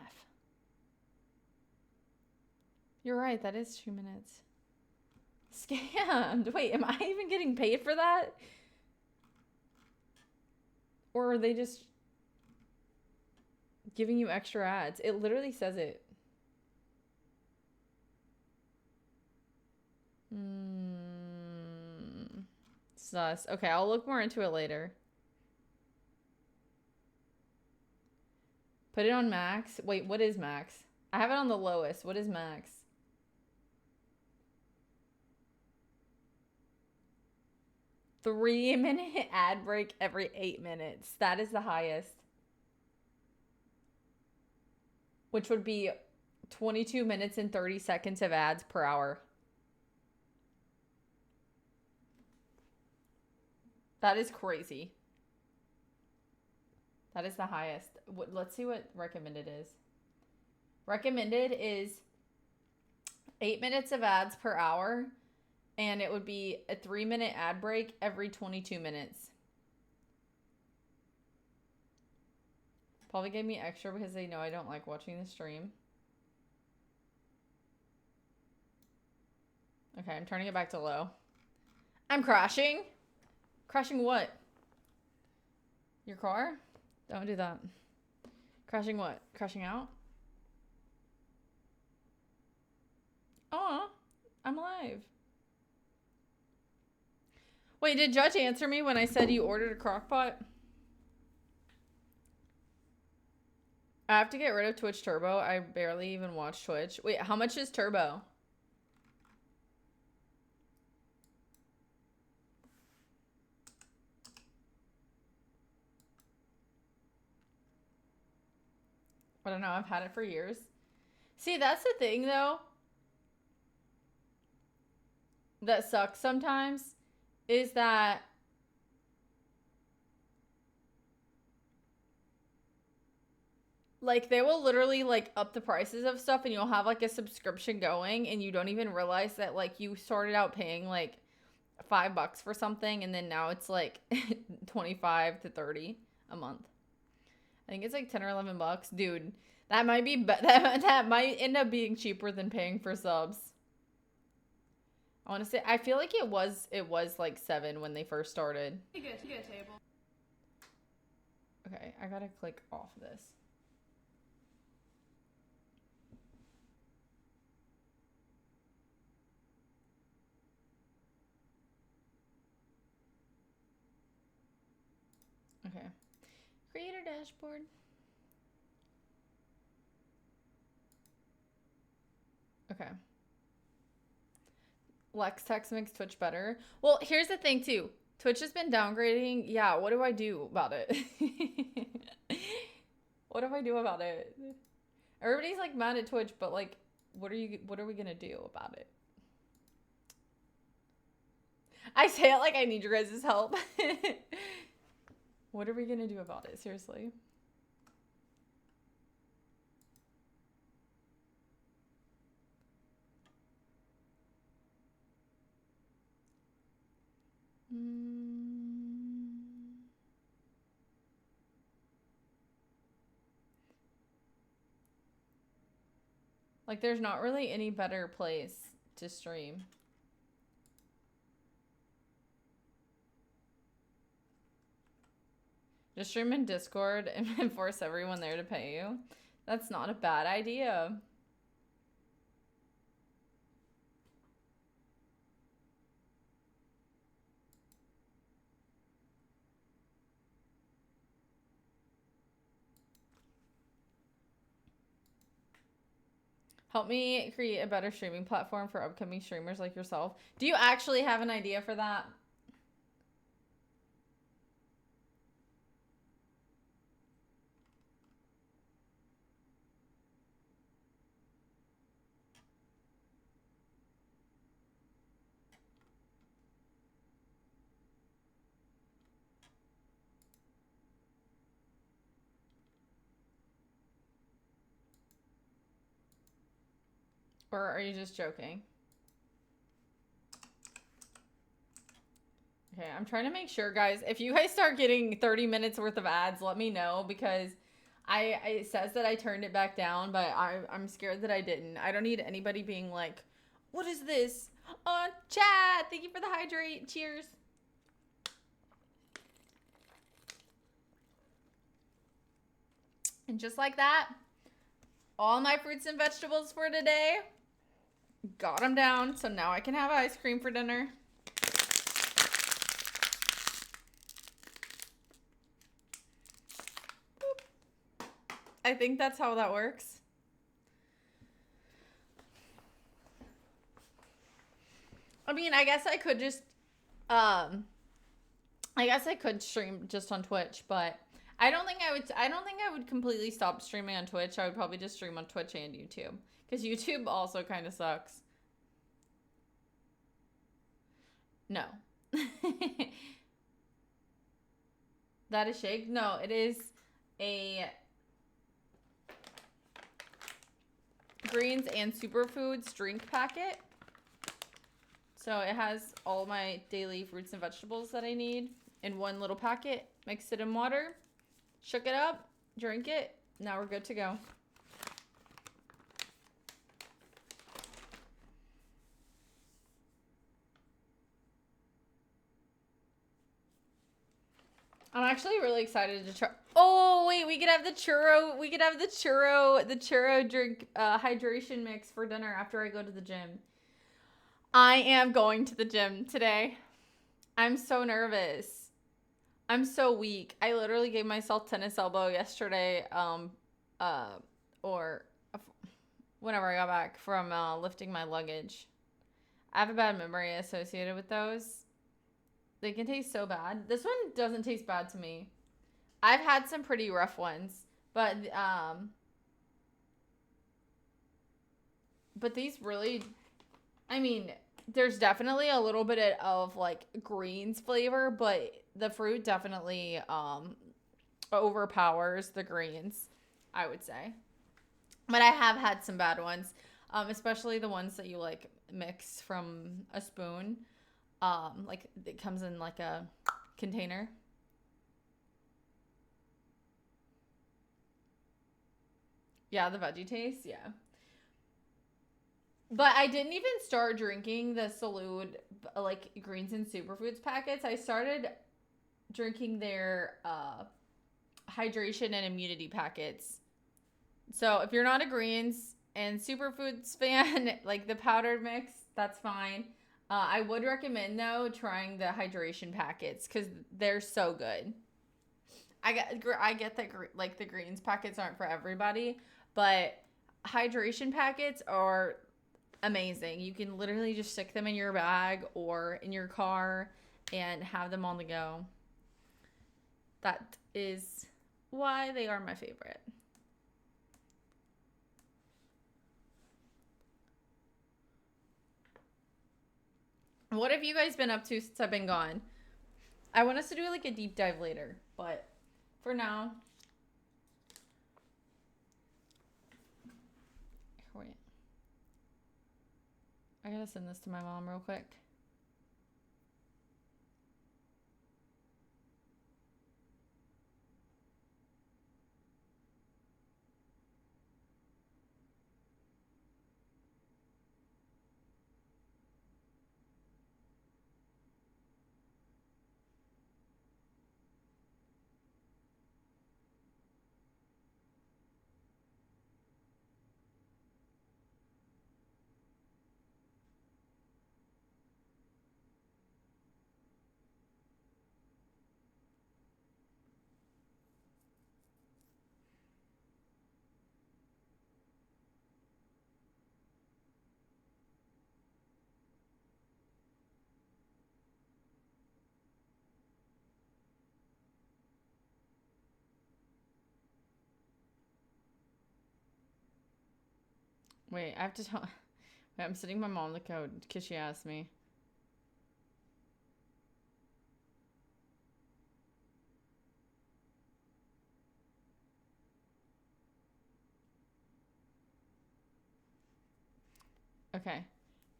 Speaker 1: You're right, that is 2 minutes. Scammed. Wait, am I even getting paid for that? Or are they just giving you extra ads? It literally says it. Sus. Okay, I'll look more into it later. Put it on max. Wait, what is max? I have it on the lowest. What is max? Three-minute ad break every 8 minutes. That is the highest. Which would be 22 minutes and 30 seconds of ads per hour. That is crazy. That is the highest. Let's see what recommended is. Recommended is 8 minutes of ads per hour, and it would be a 3-minute ad break every 22 minutes. Probably gave me extra because they know I don't like watching the stream. Okay, I'm turning it back to low. I'm crashing. Crashing what? Your car? Don't do that. Crashing what? Crashing out? Aw, I'm alive. Wait, did Judge answer me when I said you ordered a crock pot? I have to get rid of Twitch Turbo. I barely even watch Twitch. Wait, how much is Turbo? I don't know. I've had it for years. See, that's the thing, though, that sucks sometimes, is that like they will literally like up the prices of stuff, and you'll have like a subscription going, and you don't even realize that like you started out paying like $5 for something, and then now it's like 25 to 30 a month. I think it's like 10 or 11 bucks. Dude, that might be that might end up being cheaper than paying for subs. I want to say, I feel like it was like 7 when they first started.
Speaker 2: You get a table.
Speaker 1: Okay, I gotta click off this. Okay. Creator dashboard. Okay. Lex text makes Twitch better. Well, here's the thing too. Twitch has been downgrading. Yeah, what do I do about it? What do I do about it? Everybody's like mad at Twitch, but like, what are we gonna do about it? I say it like I need your guys' help. What are we gonna do about it? Seriously. Like, there's not really any better place to stream. Just stream in Discord and force everyone there to pay you. That's not a bad idea. Help me create a better streaming platform for upcoming streamers like yourself. Do you actually have an idea for that? Or are you just joking? Okay, I'm trying to make sure, guys. If you guys start getting 30 minutes worth of ads, let me know because it says that I turned it back down, but I'm scared that I didn't. I don't need anybody being like, what is this? Chat, thank you for the hydrate. Cheers. And just like that, all my fruits and vegetables for today, got them down. So now I can have ice cream for dinner. I think that's how that works. I mean, I guess I could just, I guess I could stream just on Twitch, but I don't think I would completely stop streaming on Twitch. I would probably just stream on Twitch and YouTube because YouTube also kind of sucks. No. That is shake? No, it is a greens and superfoods drink packet. So it has all my daily fruits and vegetables that I need in one little packet. Mix it in water, shook it up, drink it. Now we're good to go. I'm actually really excited to try. Oh wait, we could have the churro. We could have the churro drink hydration mix for dinner after I go to the gym. I am going to the gym today. I'm so nervous. I'm so weak. I literally gave myself tennis elbow yesterday, or whenever I got back from lifting my luggage. I have a bad memory associated with those. They can taste so bad. This one doesn't taste bad to me. I've had some pretty rough ones, but these really, I mean, there's definitely a little bit of like greens flavor, but the fruit definitely overpowers the greens, I would say. But I have had some bad ones, especially the ones that you like mix from a spoon. Like it comes in like a container. Yeah, the veggie taste, yeah. But I didn't even start drinking the SALUD like greens and superfoods packets. I started drinking their hydration and immunity packets. So if you're not a greens and superfoods fan, like the powdered mix, that's fine. I would recommend though trying the hydration packets because they're so good. I get that like the greens packets aren't for everybody, but hydration packets are amazing. You can literally just stick them in your bag or in your car and have them on the go. That is why they are my favorite. What have you guys been up to since I've been gone? I want us to do like a deep dive later, but for now, wait. I gotta send this to my mom real quick. Wait, I have to tell. Wait, I'm sending my mom the code because she asked me. Okay.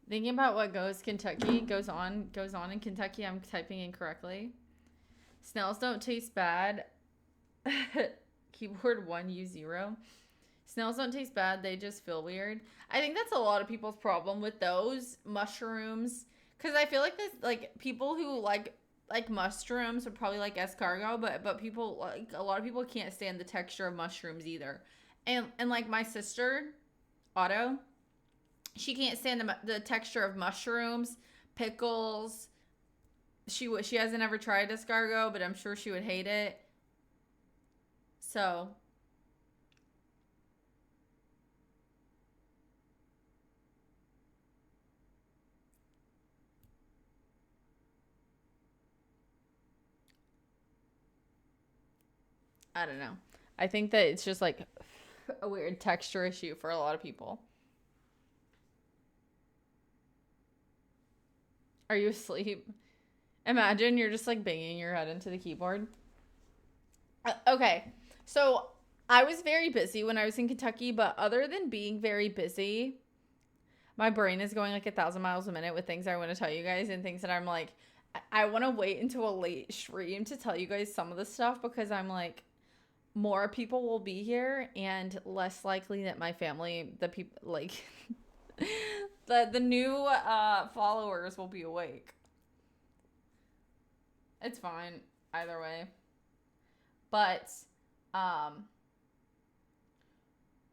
Speaker 1: Thinking about what goes on in Kentucky. I'm typing incorrectly. Snails don't taste bad. Keyboard 1U0. Snails don't taste bad. They just feel weird. I think that's a lot of people's problem with those mushrooms. Because I feel like this, like, people who like mushrooms would probably like escargot, but people, like, a lot of people can't stand the texture of mushrooms either. And like my sister, Otto, she can't stand the texture of mushrooms, pickles. She hasn't ever tried escargot, but I'm sure she would hate it. So I don't know. I think that it's just like a weird texture issue for a lot of people. Are you asleep? Imagine you're just like banging your head into the keyboard. Okay. So I was very busy when I was in Kentucky, but other than being very busy, my brain is going like 1,000 miles a minute with things I want to tell you guys and things that I'm like, I want to wait until a late stream to tell you guys some of the stuff because I'm like, more people will be here and less likely that my family, the people, like, the new followers will be awake. It's fine either way. But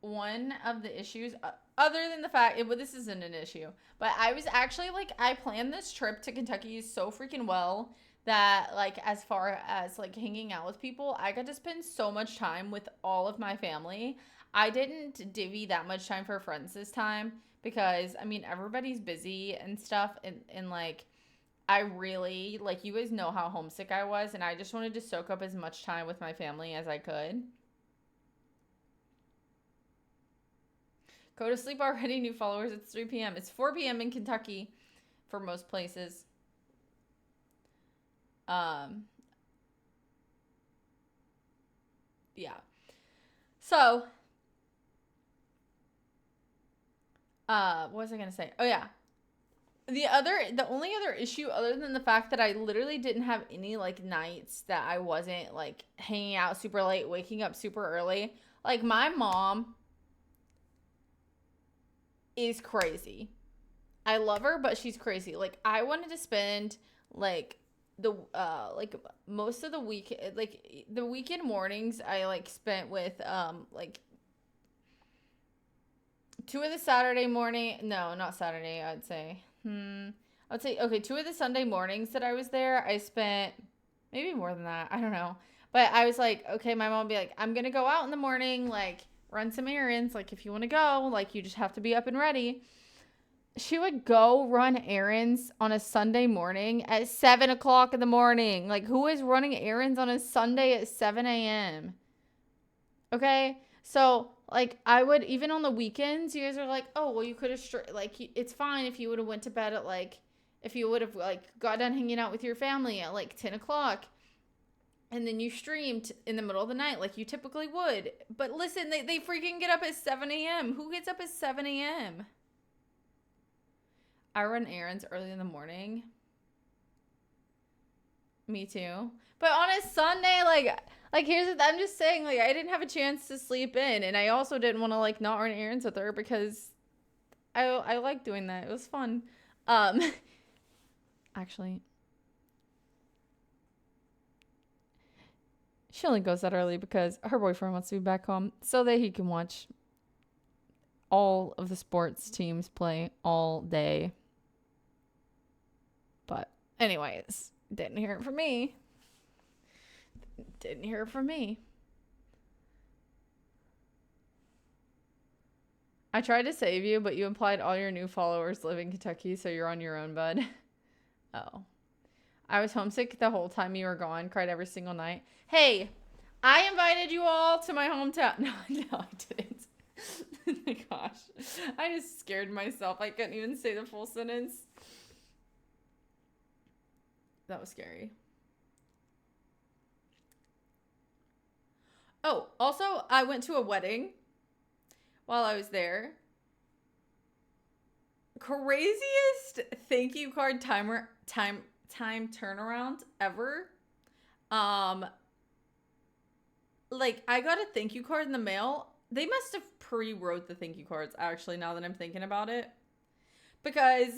Speaker 1: one of the issues, other than the fact, this isn't an issue, but I was actually like, I planned this trip to Kentucky so freaking well that, like, as far as like hanging out with people, I got to spend so much time with all of my family. I didn't divvy that much time for friends this time because, I mean, everybody's busy and stuff, and like, I really, like, you guys know how homesick I was, and I just wanted to soak up as much time with my family as I could. Go to sleep already, new followers. It's 3 p.m. It's 4 p.m. in Kentucky for most places. Yeah. So, what was I going to say? Oh, yeah. The only other issue other than the fact that I literally didn't have any like nights that I wasn't like hanging out super late, waking up super early. Like, my mom is crazy. I love her, but she's crazy. Like, I wanted to spend like like most of the week, like the weekend mornings I like spent with like 2 of the Saturday morning, no, not Saturday, I'd say, okay, 2 of the Sunday mornings that I was there, I spent maybe more than that, I don't know. But I was like, okay, my mom would be like, I'm gonna go out in the morning, like run some errands, like if you want to go, like you just have to be up and ready. She would go run errands on a Sunday morning at 7 o'clock in the morning. Like, who is running errands on a Sunday at 7 a.m.? Okay? So, like, I would, even on the weekends, you guys are like, oh, well, you could have, like, it's fine if you would have went to bed at, like, if you would have, like, got done hanging out with your family at, like, 10 o'clock. And then you streamed in the middle of the night like you typically would. But listen, they freaking get up at 7 a.m. Who gets up at 7 a.m.? I run errands early in the morning. Me too. But on a Sunday, like here's the, I'm just saying, like, I didn't have a chance to sleep in, and I also didn't want to like not run errands with her because I like doing that. It was fun. Actually, she only goes that early because her boyfriend wants to be back home so that he can watch all of the sports teams play all day. But anyways, didn't hear it from me. Didn't hear it from me. I tried to save you, but you implied all your new followers live in Kentucky, so you're on your own, bud. Oh. I was homesick the whole time you were gone, cried every single night. Hey, I invited you all to my hometown. No, I didn't. Oh my gosh. I just scared myself. I couldn't even say the full sentence. That was scary. Oh, also, I went to a wedding while I was there. Craziest thank you card time turnaround ever. Um, like I got a thank you card in the mail. They must have pre-wrote the thank you cards, actually, now that I'm thinking about it. Because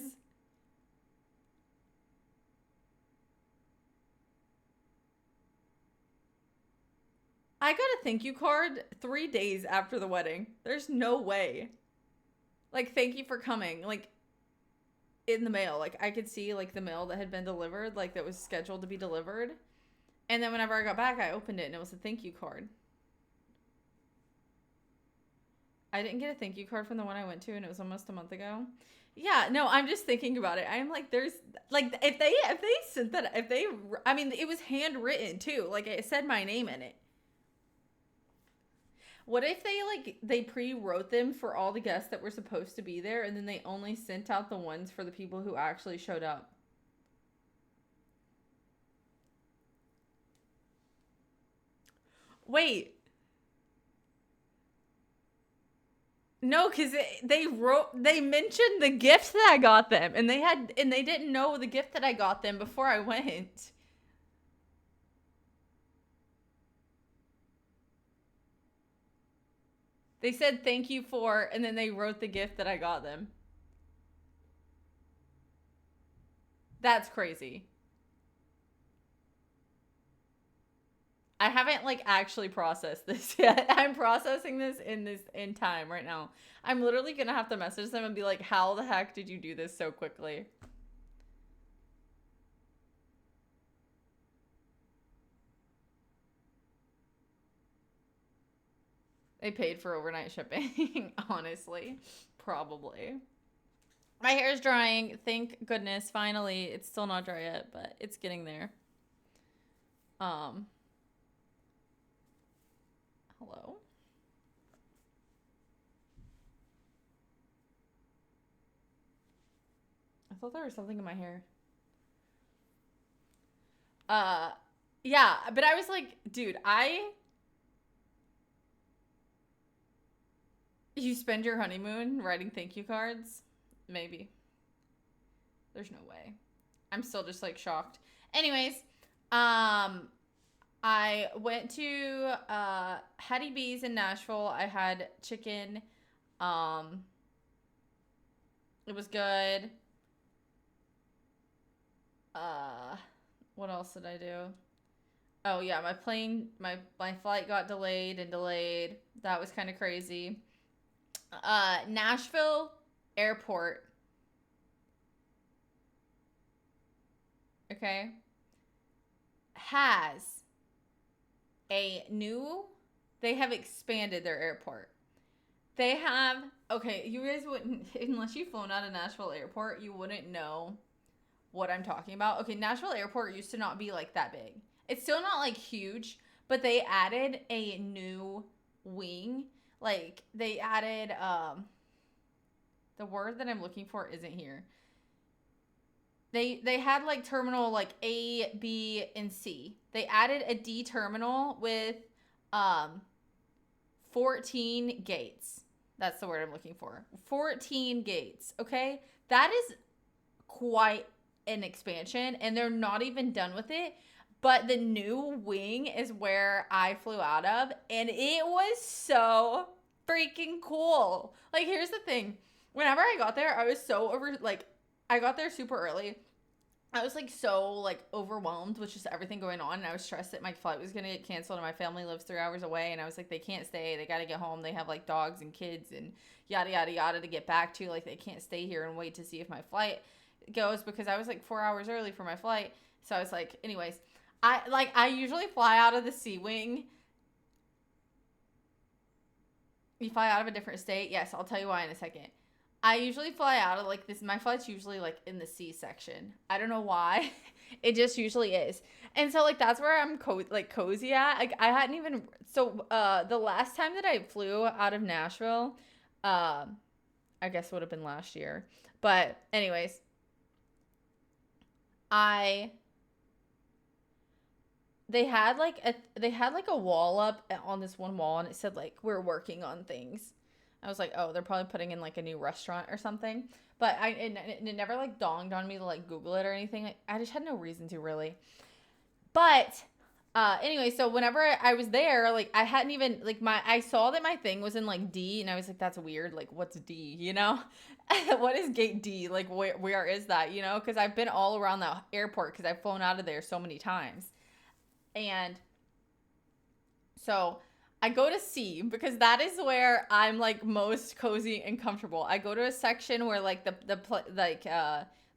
Speaker 1: I got a thank you card 3 days after the wedding. There's no way. Like, thank you for coming. Like, in the mail. Like, I could see, like, the mail that had been delivered, like, that was scheduled to be delivered. And then whenever I got back, I opened it, and it was a thank you card. I didn't get a thank you card from the one I went to, and it was almost a month ago. Yeah, no, I'm just thinking about it. I'm like, there's, like, if they sent that, I mean, it was handwritten, too. Like, it said my name in it. What if they pre-wrote them for all the guests that were supposed to be there, and then they only sent out the ones for the people who actually showed up? Wait. No, because they mentioned the gift that I got them, and they didn't know the gift that I got them before I went. They said thank you for, and then they wrote the gift that I got them. That's crazy. I haven't like actually processed this yet. I'm processing this in time right now. I'm literally gonna have to message them and be like, how the heck did you do this so quickly? They paid for overnight shipping, honestly. Probably. My hair is drying. Thank goodness. Finally. It's still not dry yet, but it's getting there. Hello? I thought there was something in my hair. Uh, yeah, but I was like, dude, you spend your honeymoon writing thank you cards? Maybe. There's no way. I'm still just like shocked. Anyways, I went to Hattie B's in Nashville. I had chicken. Um, it was good. What else did I do? Oh yeah, my flight got delayed and delayed. That was kind of crazy. Nashville airport. Okay. Has they have expanded their airport. They have, okay, you guys wouldn't, unless you've flown out of Nashville airport, you wouldn't know what I'm talking about. Okay, Nashville airport used to not be like that big. It's still not like huge, but they added a new wing. Like they added the word that I'm looking for isn't here. They had like terminal like A, B, and C. They added a D terminal with 14 gates. That's the word I'm looking for. 14 gates, okay? That is quite an expansion, and they're not even done with it. But the new wing is where I flew out of, and it was so freaking cool. Like, here's the thing. Whenever I got there, I was so I got there super early. I was like so like overwhelmed with just everything going on, and I was stressed that my flight was gonna get canceled, and my family lives 3 hours away, and I was like, they can't stay, they gotta get home, they have like dogs and kids and yada yada yada to get back to, like they can't stay here and wait to see if my flight goes, because I was like 4 hours early for my flight. So I was like, anyways, I usually fly out of the C wing. You fly out of a different state? Yes, I'll tell you why in a second. I usually fly out of like this. My flight's usually like in the C section. I don't know why. It just usually is. And so like that's where I'm cozy at. Like I hadn't even, so the last time that I flew out of Nashville, Um, I guess would have been last year. But anyways, I they had like a wall up on this one wall, and it said like we're working on things. I was like, oh, they're probably putting in like a new restaurant or something. But it never like dawned on me to like Google it or anything. Like, I just had no reason to really. But anyway, so whenever I was there, like I hadn't even like I saw that my thing was in like D, and I was like, that's weird. Like, what's D? You know, what is gate D? Like, where is that? You know, because I've been all around the airport because I've flown out of there so many times, and so I go to C because that is where I'm like most cozy and comfortable. I go to a section where like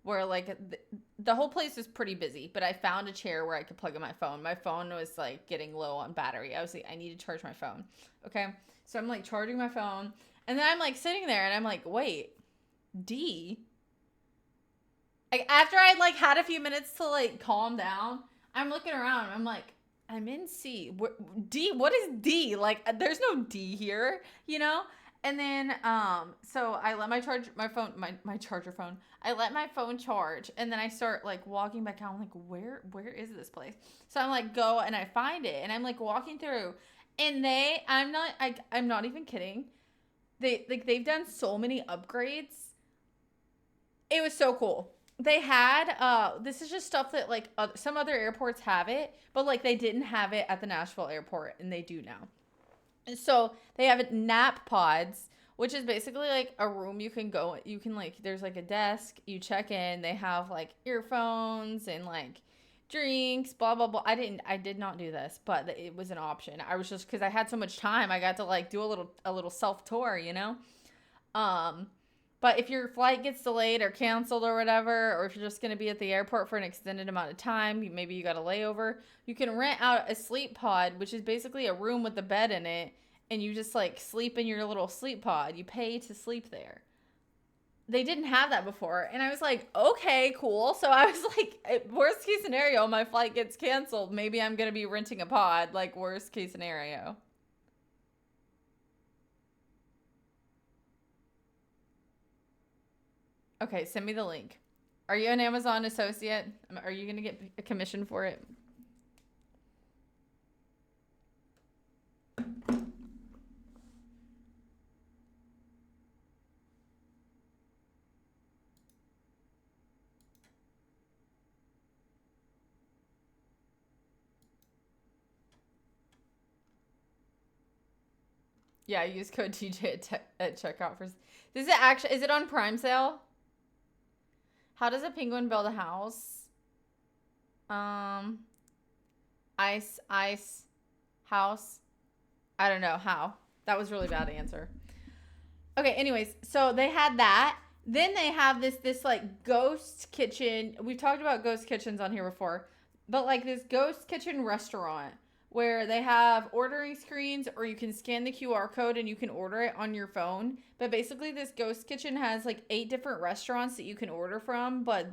Speaker 1: where like the whole place is pretty busy, but I found a chair where I could plug in my phone. My phone was like getting low on battery. I was like, I need to charge my phone. Okay. So I'm like charging my phone, and then I'm like sitting there and I'm like, wait, D? Like after I like had a few minutes to like calm down, I'm looking around and I'm like, I'm in C. D, what is D? Like there's no D here, you know? And then so I let my charger phone. I let my phone charge, and then I start like walking back out. I'm like, where is this place? So I'm like go, and I find it, and I'm like walking through, and I'm not even kidding. They've done so many upgrades. It was so cool. They had this is just stuff that like some other airports have it, but like they didn't have it at the Nashville airport, and they do now. And so they have nap pods, which is basically like a room you can go. You can like there's like a desk. You check in. They have like earphones and like drinks. Blah blah blah. I did not do this, but it was an option. I was just because I had so much time. I got to like do a little self tour, you know. Um, but if your flight gets delayed or canceled or whatever, or if you're just going to be at the airport for an extended amount of time, maybe you got a layover, you can rent out a sleep pod, which is basically a room with a bed in it, and you just like sleep in your little sleep pod. You pay to sleep there. They didn't have that before, and I was like, okay, cool. So I was like, worst case scenario, my flight gets canceled. Maybe I'm going to be renting a pod, like worst case scenario. Okay, send me the link. Are you an Amazon associate? Are you going to get a commission for it? Yeah, use code TJ at checkout for. Is it on Prime sale? How does a penguin build a house? Um, ice house. I don't know how. That was a really bad answer. Okay, anyways, so they had that. Then they have this like ghost kitchen. We've talked about ghost kitchens on here before, but like this ghost kitchen restaurant where they have ordering screens, or you can scan the QR code and you can order it on your phone. But basically this ghost kitchen has like 8 different restaurants that you can order from, but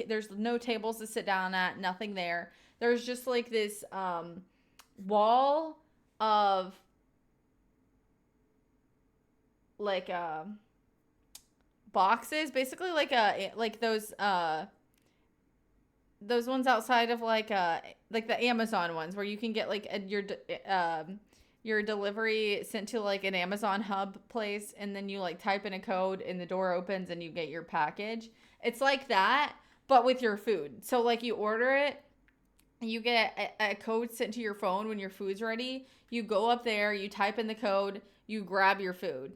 Speaker 1: there's no tables to sit down at, nothing there. There's just like this wall of like boxes, basically like those ones outside of like the Amazon ones where you can get like your delivery sent to like an Amazon hub place, and then you like type in a code and the door opens and you get your package. It's like that, but with your food. So like you order it, you get a code sent to your phone when your food's ready. You go up there, you type in the code, you grab your food.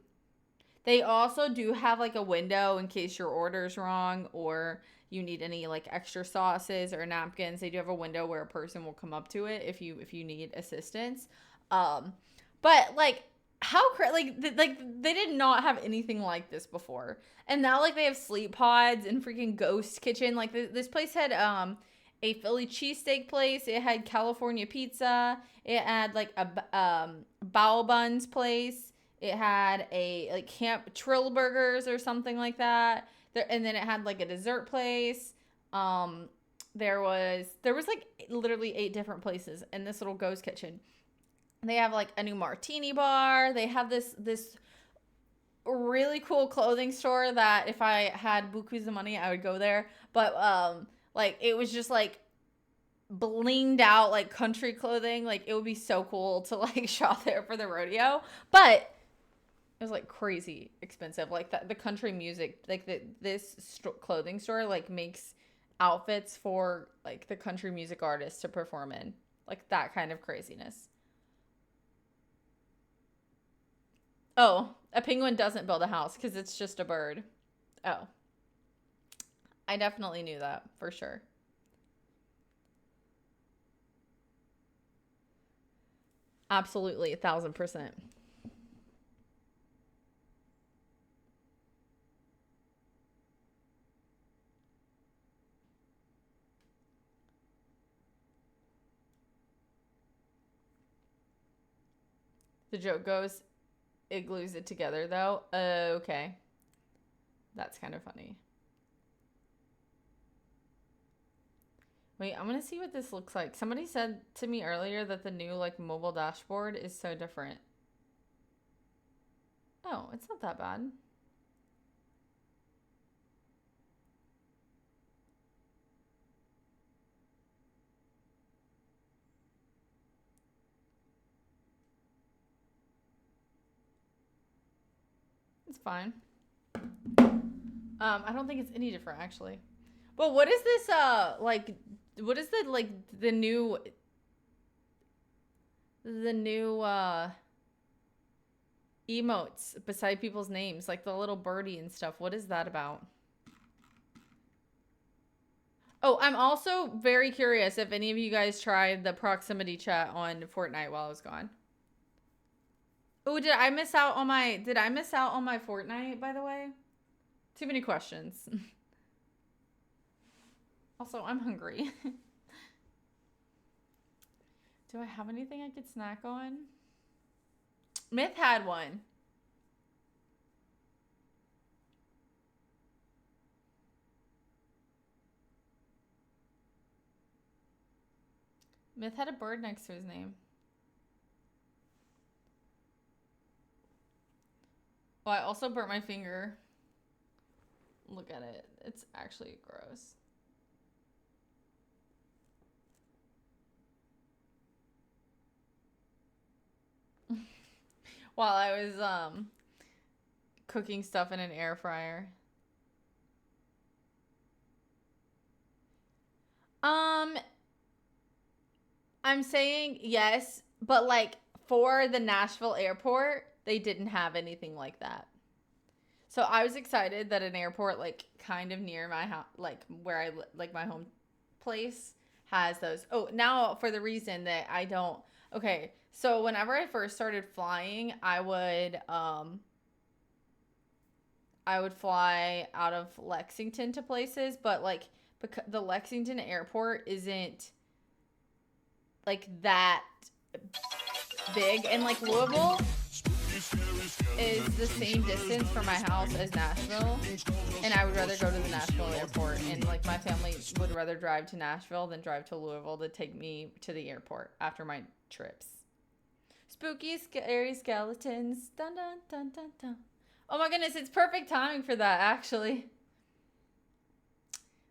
Speaker 1: They also do have like a window in case your order's wrong or you need any like extra sauces or napkins. They do have a window where a person will come up to it if you need assistance. But like like they did not have anything like this before. And now like they have sleep pods and freaking ghost kitchen. Like this place had a Philly cheesesteak place. It had California pizza. It had like a bao buns place. It had a like Camp Trill Burgers or something like that. There, and then it had like a dessert place. There was like literally 8 different places in this little ghost kitchen. They have like a new martini bar. They have this really cool clothing store that if I had bukus of money, I would go there. But like it was just like blinged out like country clothing. Like it would be so cool to like shop there for the rodeo. But it was like crazy expensive. Like the country music, like clothing store like makes outfits for like the country music artists to perform in. Like that kind of craziness. Oh, a penguin doesn't build a house because it's just a bird. Oh, I definitely knew that for sure. Absolutely, 1,000%. The joke goes, it glues it together though. Okay, that's kind of funny. Wait, I'm gonna see what this looks like. Somebody said to me earlier that the new like mobile dashboard is so different. Oh, it's not that bad. It's fine. I don't think it's any different actually. Well, what is this like what is the like the new emotes beside people's names, like the little birdie and stuff? What is that about? Oh, I'm also very curious if any of you guys tried the proximity chat on Fortnite while I was gone. Oh, did I miss out on my Fortnite, by the way? Too many questions. Also, I'm hungry. Do I have anything I could snack on? Myth had one. Myth had a bird next to his name. Oh, I also burnt my finger. Look at it. It's actually gross. While I was cooking stuff in an air fryer. Um I'm saying yes, but like for the Nashville airport, they didn't have anything like that. So I was excited that an airport like kind of near my house, like where like my home place has those. Oh, now for the reason that I don't. Okay, so whenever I first started flying, I would fly out of Lexington to places, but like because the Lexington airport isn't like that big, and like Louisville is the same distance from my house as Nashville, and I would rather go to the Nashville airport, and like my family would rather drive to Nashville than drive to Louisville to take me to the airport after my trips. Spooky, scary skeletons. Dun dun dun dun dun. Oh my goodness, it's perfect timing for that actually.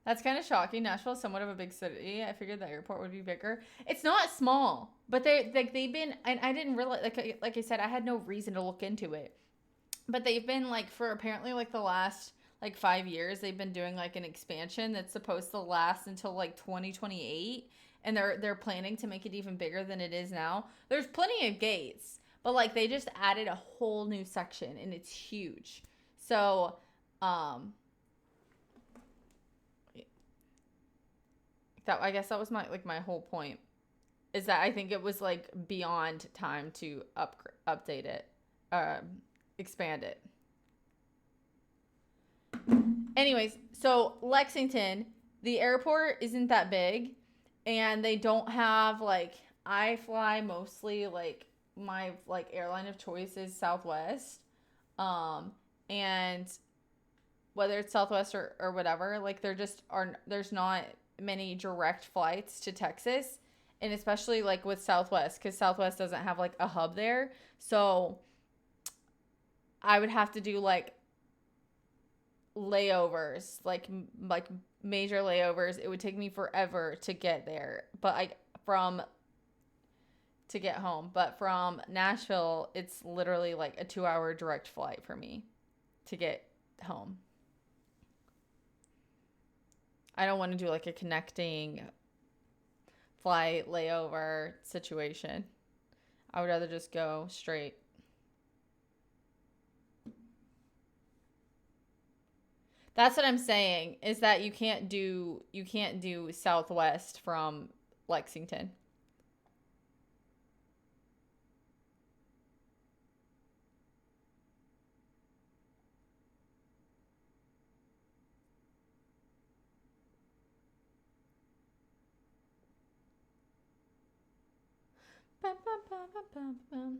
Speaker 1: That's kind of shocking. Nashville is somewhat of a big city. I figured the airport would be bigger. It's not small, but they've been, and I didn't realize, like I said, I had no reason to look into it, but they've been like for apparently like the last like 5 years they've been doing like an expansion that's supposed to last until like 2028, and they're planning to make it even bigger than it is now. There's plenty of gates, but like they just added a whole new section and it's huge. So um that I guess that was my whole point, is that I think it was like beyond time to update it, expand it. Anyways, so Lexington, the airport isn't that big, and they don't have like, I fly mostly like my like airline of choice is Southwest, um, and whether it's Southwest or whatever, like there just are there's not many direct flights to Texas, and especially like with Southwest, because Southwest doesn't have like a hub there. So I would have to do like layovers, like major layovers. It would take me forever to get there. But I from to get home. But from Nashville, it's literally like a 2-hour direct flight for me to get home. I don't want to do like a connecting flight layover situation. I would rather just go straight. That's what I'm saying, is that you can't do Southwest from Lexington. Bum, bum, bum, bum, bum, bum.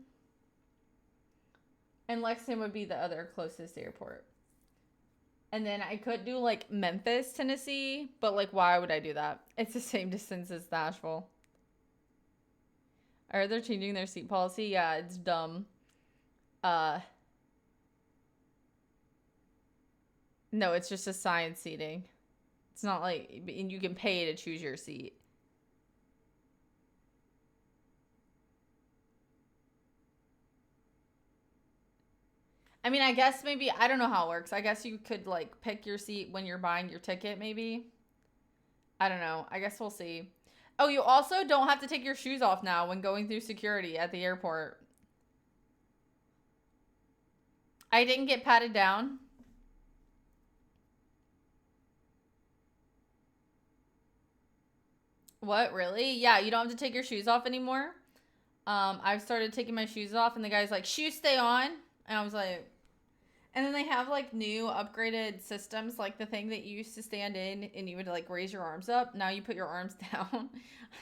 Speaker 1: And Lexington would be the other closest airport. And then I could do like Memphis, Tennessee, but like why would I do that? It's the same distance as Nashville. Are they changing their seat policy? Yeah, it's dumb. Uh no, it's just assigned seating. It's not like, and you can pay to choose your seat. I mean, I guess maybe, I don't know how it works. I guess you could like pick your seat when you're buying your ticket, maybe. I don't know. I guess we'll see. Oh, you also don't have to take your shoes off now when going through security at the airport. I didn't get patted down. What, really? Yeah, you don't have to take your shoes off anymore. I've started taking my shoes off, and the guy's like, shoes stay on. And I was like, and then they have like new upgraded systems, like the thing that you used to stand in and you would like raise your arms up. Now you put your arms down.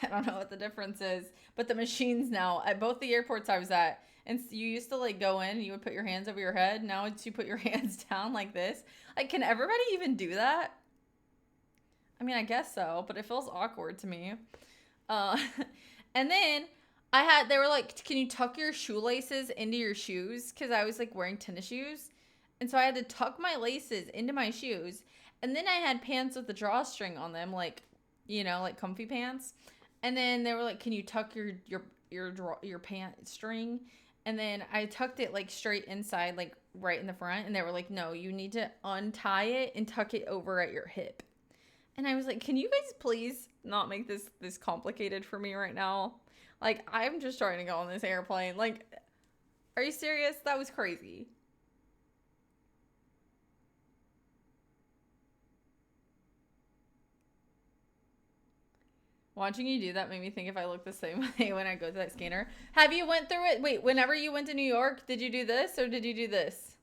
Speaker 1: I don't know what the difference is, but the machines now at both the airports I was at, and you used to like go in, you would put your hands over your head. Now it's you put your hands down like this. Like, can everybody even do that? I mean, I guess so, but it feels awkward to me. Uh, and then they were like, can you tuck your shoelaces into your shoes? Because I was like wearing tennis shoes. And so I had to tuck my laces into my shoes. And then I had pants with the drawstring on them, like, like comfy pants. And then they were like, can you tuck your pant string? And then I tucked it like straight inside, like right in the front. And they were like, no, you need to untie it and tuck it over at your hip. And I was like, can you guys please not make this complicated for me right now? Like, I'm just trying to go on this airplane. Like, are you serious? That was crazy. Watching you do that made me think if I look the same way when I go to that scanner. Have you went through it? Wait, whenever you went to New York, did you do this or did you do this?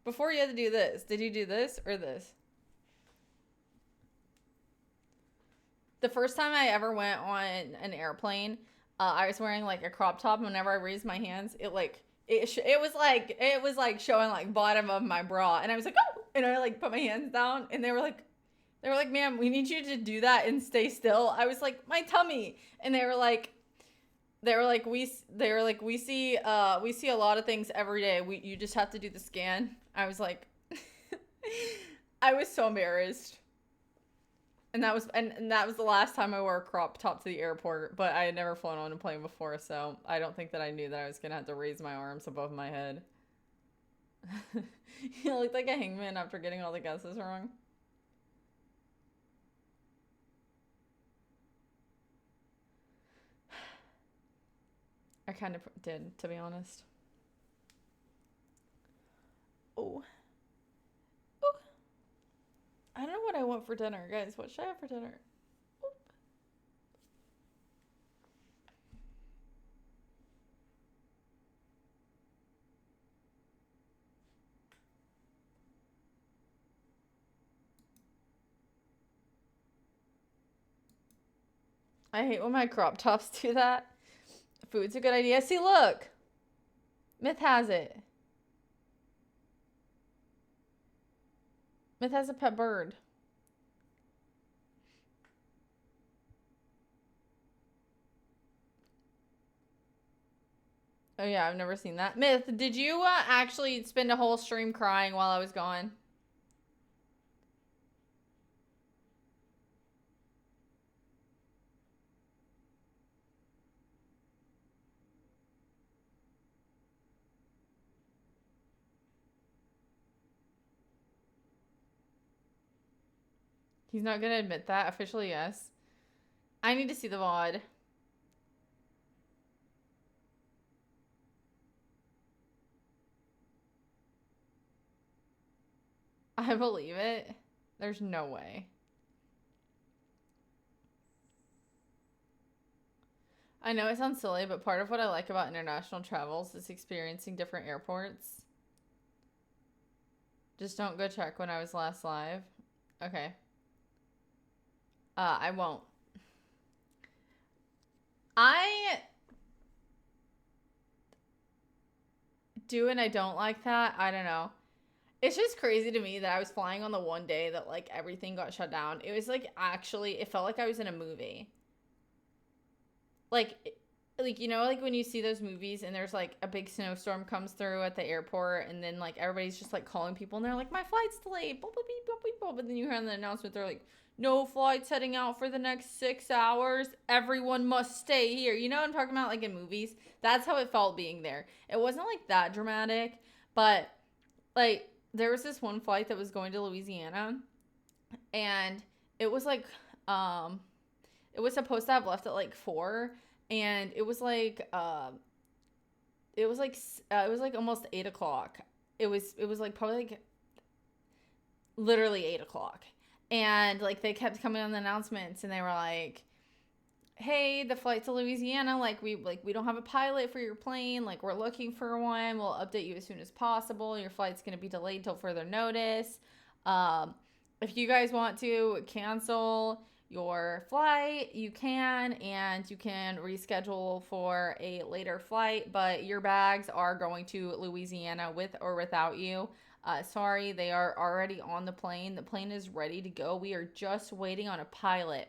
Speaker 1: Before you had to do this, did you do this or this? The first time I ever went on an airplane, I was wearing like a crop top. Whenever I raised my hands, it was like showing like bottom of my bra, and I was like, oh, and I like put my hands down, and they were like, ma'am, we need you to do that and stay still. I was like, my tummy, and they were like, we see a lot of things every day. You just have to do the scan. I was like, I was so embarrassed. And that was the last time I wore a crop top to the airport, but I had never flown on a plane before, so I don't think that I knew that I was gonna have to raise my arms above my head. You look like a hangman after getting all the guesses wrong. I kind of did, to be honest. Oh. I don't know what I want for dinner, guys. What should I have for dinner? Oop. I hate when my crop tops do that. Food's a good idea. See, look. Myth has it. Myth has a pet bird. Oh yeah, I've never seen that. Myth, did you actually spend a whole stream crying while I was gone? He's not gonna admit that. Officially, yes. I need to see the VOD. I believe it. There's no way. I know it sounds silly, but part of what I like about international travels is experiencing different airports. Just don't go check when I was last live. Okay. I won't. I do and I don't like that. I don't know. It's just crazy to me that I was flying on the one day that like everything got shut down. It was like actually, it felt like I was in a movie. Like, like you know, like when you see those movies and there's like a big snowstorm comes through at the airport, and then like everybody's just like calling people, and they're like, "My flight's delayed," blah blah blah blah blah. But then you hear the announcement, they're like, "No flights heading out for the next 6 hours. Everyone must stay here." You know what I'm talking about? Like in movies, that's how it felt being there. It wasn't like that dramatic, but like there was this one flight that was going to Louisiana, and it was like it was supposed to have left at like 4, and it was like almost 8 o'clock. It was like probably like literally 8 o'clock, and like they kept coming on the announcements, and they were like, "Hey, the flight to Louisiana, we don't have a pilot for your plane. Like we're looking for one. We'll update you as soon as possible. Your flight's gonna be delayed till further notice. Um, if you guys want to cancel your flight, you can, and you can reschedule for a later flight, but your bags are going to Louisiana with or without you. Sorry, they are already on the plane. The plane is ready to go. We are just waiting on a pilot."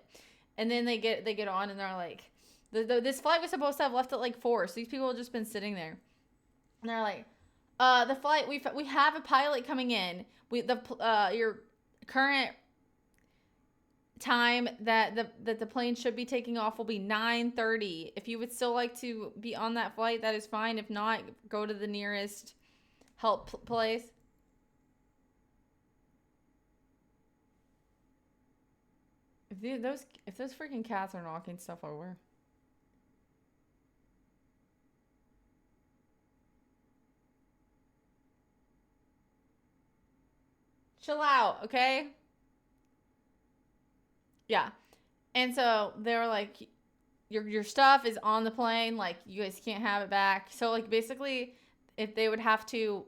Speaker 1: And then they get on, and they're like, this flight was supposed to have left at like 4, so these people have just been sitting there, and they're like, the flight, we have a pilot coming in. Your current time that the plane should be taking off will be 9:30. If you would still like to be on that flight, that is fine. If not, go to the nearest help place. If those freaking cats are knocking stuff over. Chill out, okay? Yeah. And so they were like, your stuff is on the plane, like you guys can't have it back. So like basically if they would have to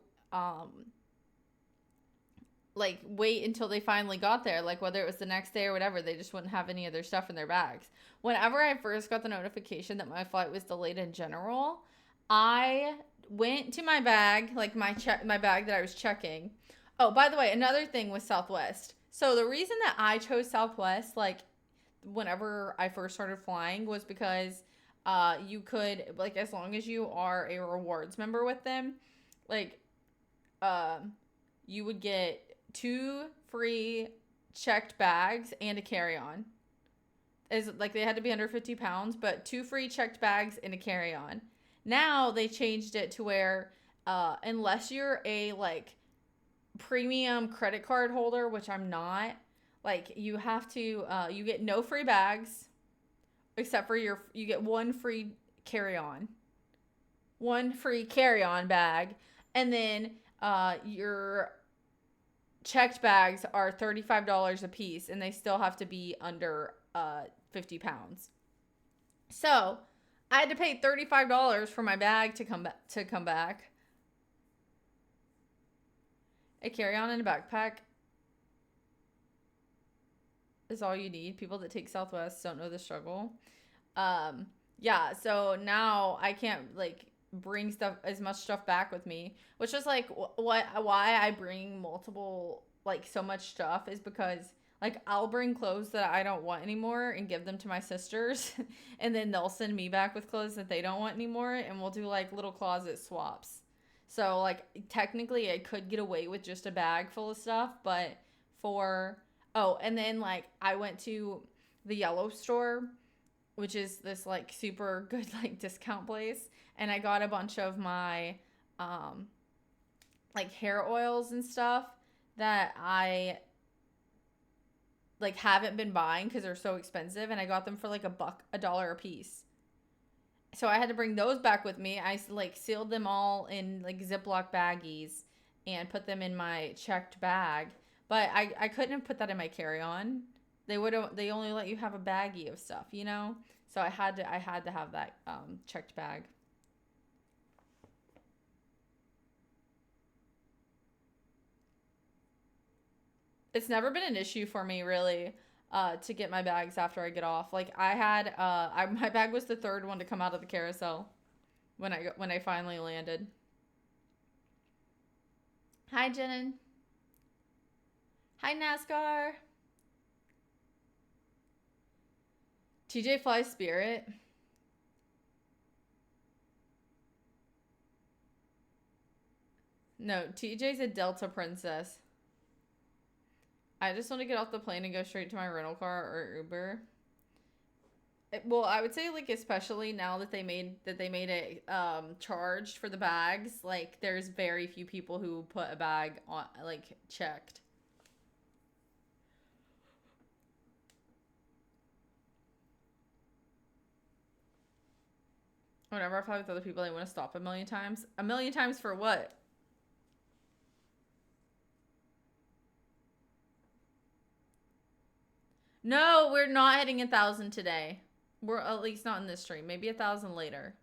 Speaker 1: like wait until they finally got there, like whether it was the next day or whatever, they just wouldn't have any of their stuff in their bags. Whenever I first got the notification that my flight was delayed in general, I went to my bag, like my bag that I was checking. Oh, by the way, another thing with Southwest. So the reason that I chose Southwest, like whenever I first started flying, was because you could, like, as long as you are a rewards member with them, like you would get 2 free checked bags and a carry-on. Is like they had to be under 50 pounds, but 2 free checked bags and a carry-on. Now they changed it to where unless you're a like premium credit card holder, which I'm not, like you have to you get no free bags except for you get 1 free carry-on. 1 free carry-on bag, and then your checked bags are $35 a piece, and they still have to be under 50 pounds. So I had to pay $35 for my bag to come back. A carry-on and a backpack is all you need. People that take Southwest don't know the struggle. Yeah, so now I can't like bring as much stuff back with me, which is like why I bring multiple, like so much stuff, is because Like, I'll bring clothes that I don't want anymore and give them to my sisters, and then they'll send me back with clothes that they don't want anymore, and we'll do like little closet swaps. So, like, technically, I could get away with just a bag full of stuff, but for. Oh, and then, like, I went to the Yellow store, which is this, like, super good, like, discount place, and I got a bunch of my, um, like, hair oils and stuff that I like haven't been buying because they're so expensive, and I got them for like $1 a piece. So I had to bring those back with me. I like sealed them all in like Ziploc baggies and put them in my checked bag. But I couldn't have put that in my carry-on. They only let you have a baggie of stuff, you know? So I had to have that checked bag. It's never been an issue for me really to get my bags after I get off. Like I had my bag was the third one to come out of the carousel when I finally landed. Hi Jenin. Hi NASCAR. TJ flies Spirit. No, TJ's a Delta princess. I just want to get off the plane and go straight to my rental car or Uber. Well, I would say like especially now that they made it charged for the bags, like there's very few people who put a bag on like checked. Whenever I fly with other people, they want to stop a million times. A million times for what? No, we're not hitting 1,000 today. We're at least not in this stream. Maybe 1,000 later.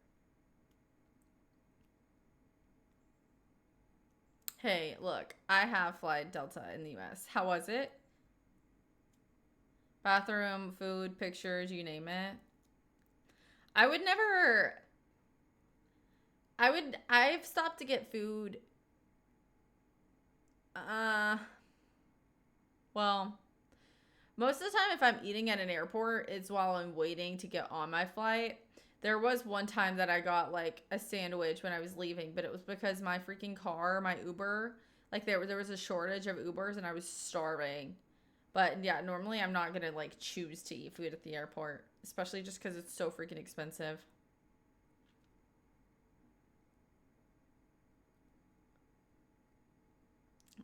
Speaker 1: Hey, look, I have flight Delta in the US. How was it? Bathroom, food, pictures, you name it. I would never. I've stopped to get food. Well, most of the time if I'm eating at an airport, it's while I'm waiting to get on my flight. There was one time that I got like a sandwich when I was leaving, but it was because my freaking car, my Uber, like there was a shortage of Ubers and I was starving. But yeah, normally I'm not gonna like choose to eat food at the airport, especially just because it's so freaking expensive.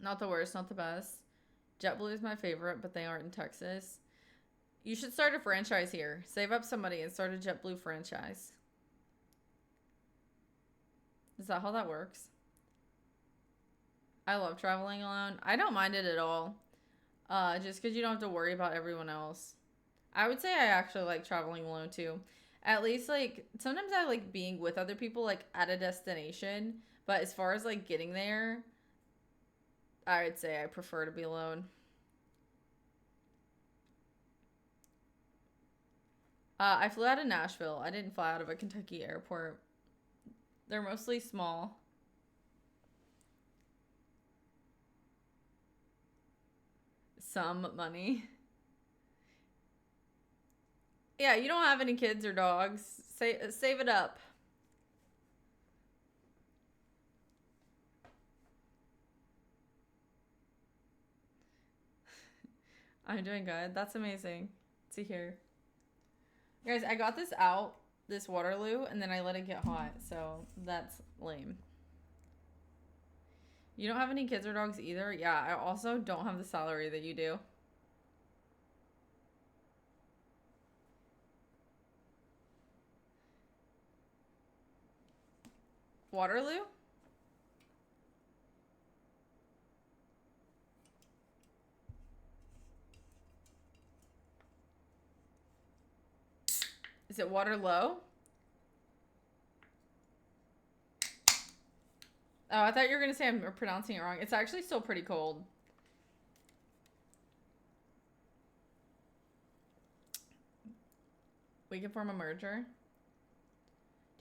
Speaker 1: Not the worst, not the best. JetBlue is my favorite, but they aren't in Texas. You should start a franchise here. Save up some money and start a JetBlue franchise. Is that how that works? I love traveling alone. I don't mind it at all. Just because you don't have to worry about everyone else. I would say I actually like traveling alone too. At least like sometimes I like being with other people like at a destination. But as far as like getting there, I would say I prefer to be alone. I flew out of Nashville. I didn't fly out of a Kentucky airport. They're mostly small. Some money. Yeah, you don't have any kids or dogs. Save it up. I'm doing good. That's amazing to hear. Guys, I got this out, this Waterloo, and then I let it get hot, so that's lame. You don't have any kids or dogs either? Yeah, I also don't have the salary that you do. Waterloo? Is it Waterloo? Oh, I thought you were going to say I'm pronouncing it wrong. It's actually still pretty cold. We can form a merger.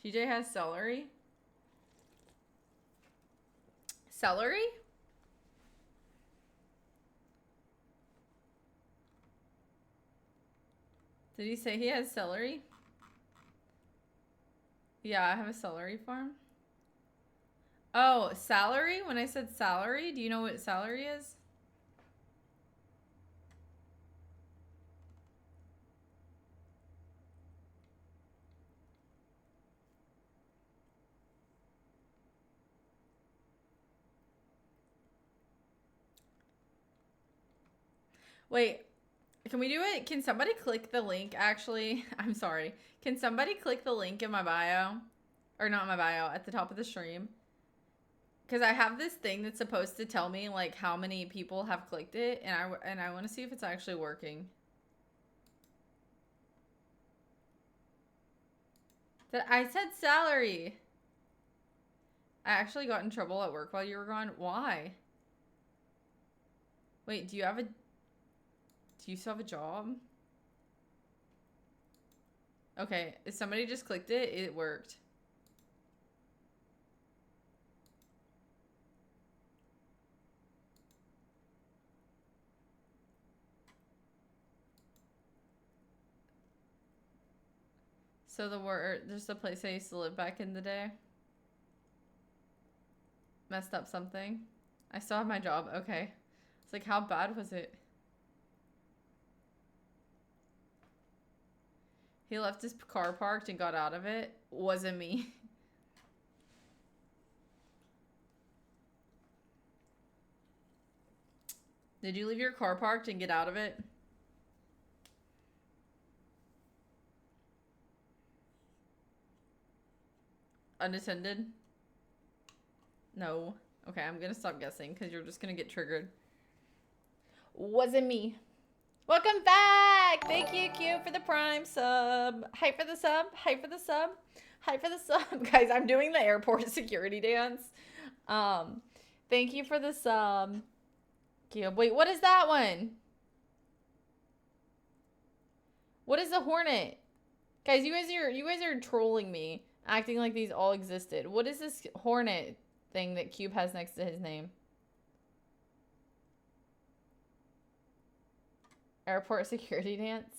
Speaker 1: TJ has celery. Celery? Did he say he has celery? Yeah, I have a celery farm. Oh, salary? When I said salary, do you know what salary is? Wait, can we do it? Can somebody click the link, actually? I'm sorry. Can somebody click the link in my bio? Or not my bio, at the top of the stream? Because I have this thing that's supposed to tell me, like, how many people have clicked it, and I want to see if it's actually working. That I said salary. I actually got in trouble at work while you were gone. Why? Wait, do you still have a job? Okay, if somebody just clicked it, it worked. So there's the place I used to live back in the day. Messed up something. I still have my job. Okay. It's like, how bad was it? He left his car parked and got out of it. Wasn't me. Did you leave your car parked and get out of it? Unattended? No. Okay, I'm gonna stop guessing because you're just gonna get triggered. Wasn't me. Welcome back! Thank you, Q, for the Prime sub. Hype for the sub. Hype for the sub. Hype for the sub. Guys, I'm doing the airport security dance. Thank you for the sub. Q. Wait, what is that one? What is the Hornet? Guys, you guys are trolling me, acting like these all existed. What is this Hornet thing that Cube has next to his name? Airport security dance.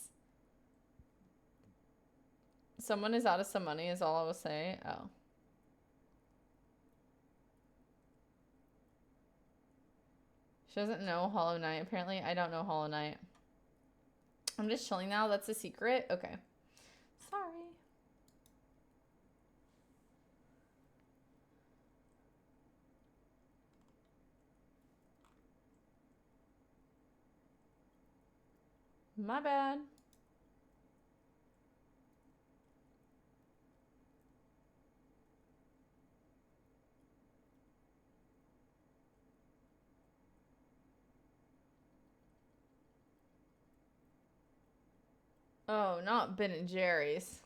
Speaker 1: Someone is out of some money is all I will say. Oh. She doesn't know Hollow Knight. Apparently, I don't know Hollow Knight. I'm just chilling now. That's a secret? Okay. Sorry. My bad. Oh, not Ben and Jerry's.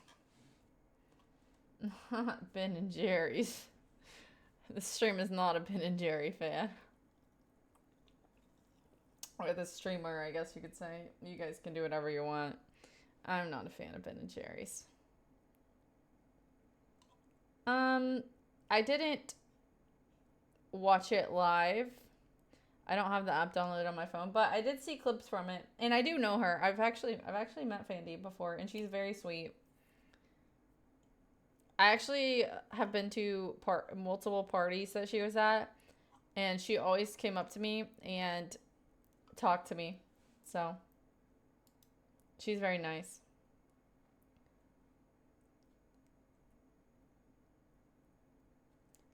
Speaker 1: Not Ben and Jerry's. The stream is not a Ben and Jerry fan. Or the streamer, I guess you could say. You guys can do whatever you want. I'm not a fan of Ben and Jerry's. I didn't watch it live. I don't have the app downloaded on my phone, but I did see clips from it, and I do know her. I've actually met Fandy before, and she's very sweet. I actually have been to multiple parties that she was at, and she always came up to me and talked to me. So she's very nice.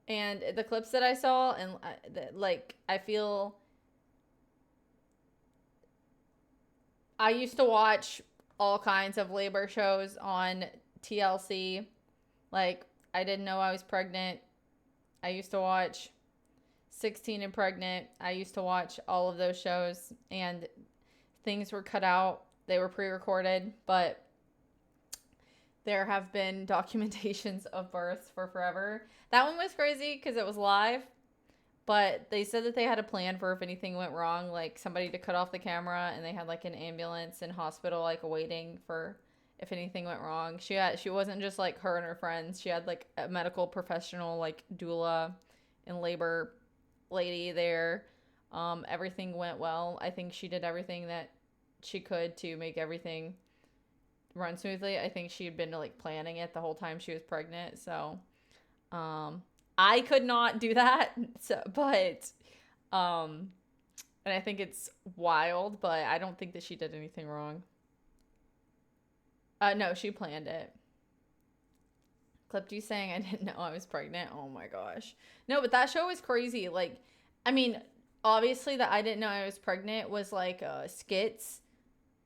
Speaker 1: And the clips that I saw, and like, I feel I used to watch all kinds of labor shows on TLC. Like, I didn't know I was pregnant. I used to watch 16 and Pregnant. I used to watch all of those shows, and things were cut out. They were pre-recorded, but there have been documentations of births for forever. That one was crazy because it was live, but they said that they had a plan for if anything went wrong, like somebody to cut off the camera, and they had like an ambulance and hospital like waiting for if anything went wrong. She wasn't just like her and her friends. She had like a medical professional, like doula and labor lady there. Everything went well. I think she did everything that she could to make everything run smoothly. I think she had been like planning it the whole time she was pregnant. So, um, I could not do that. So, but, um, and I think it's wild, but I don't think that she did anything wrong. No, she planned it. Clipped you saying I didn't know I was pregnant. Oh my gosh. No, but that show was crazy. Like, I mean, obviously that I didn't know I was pregnant was like skits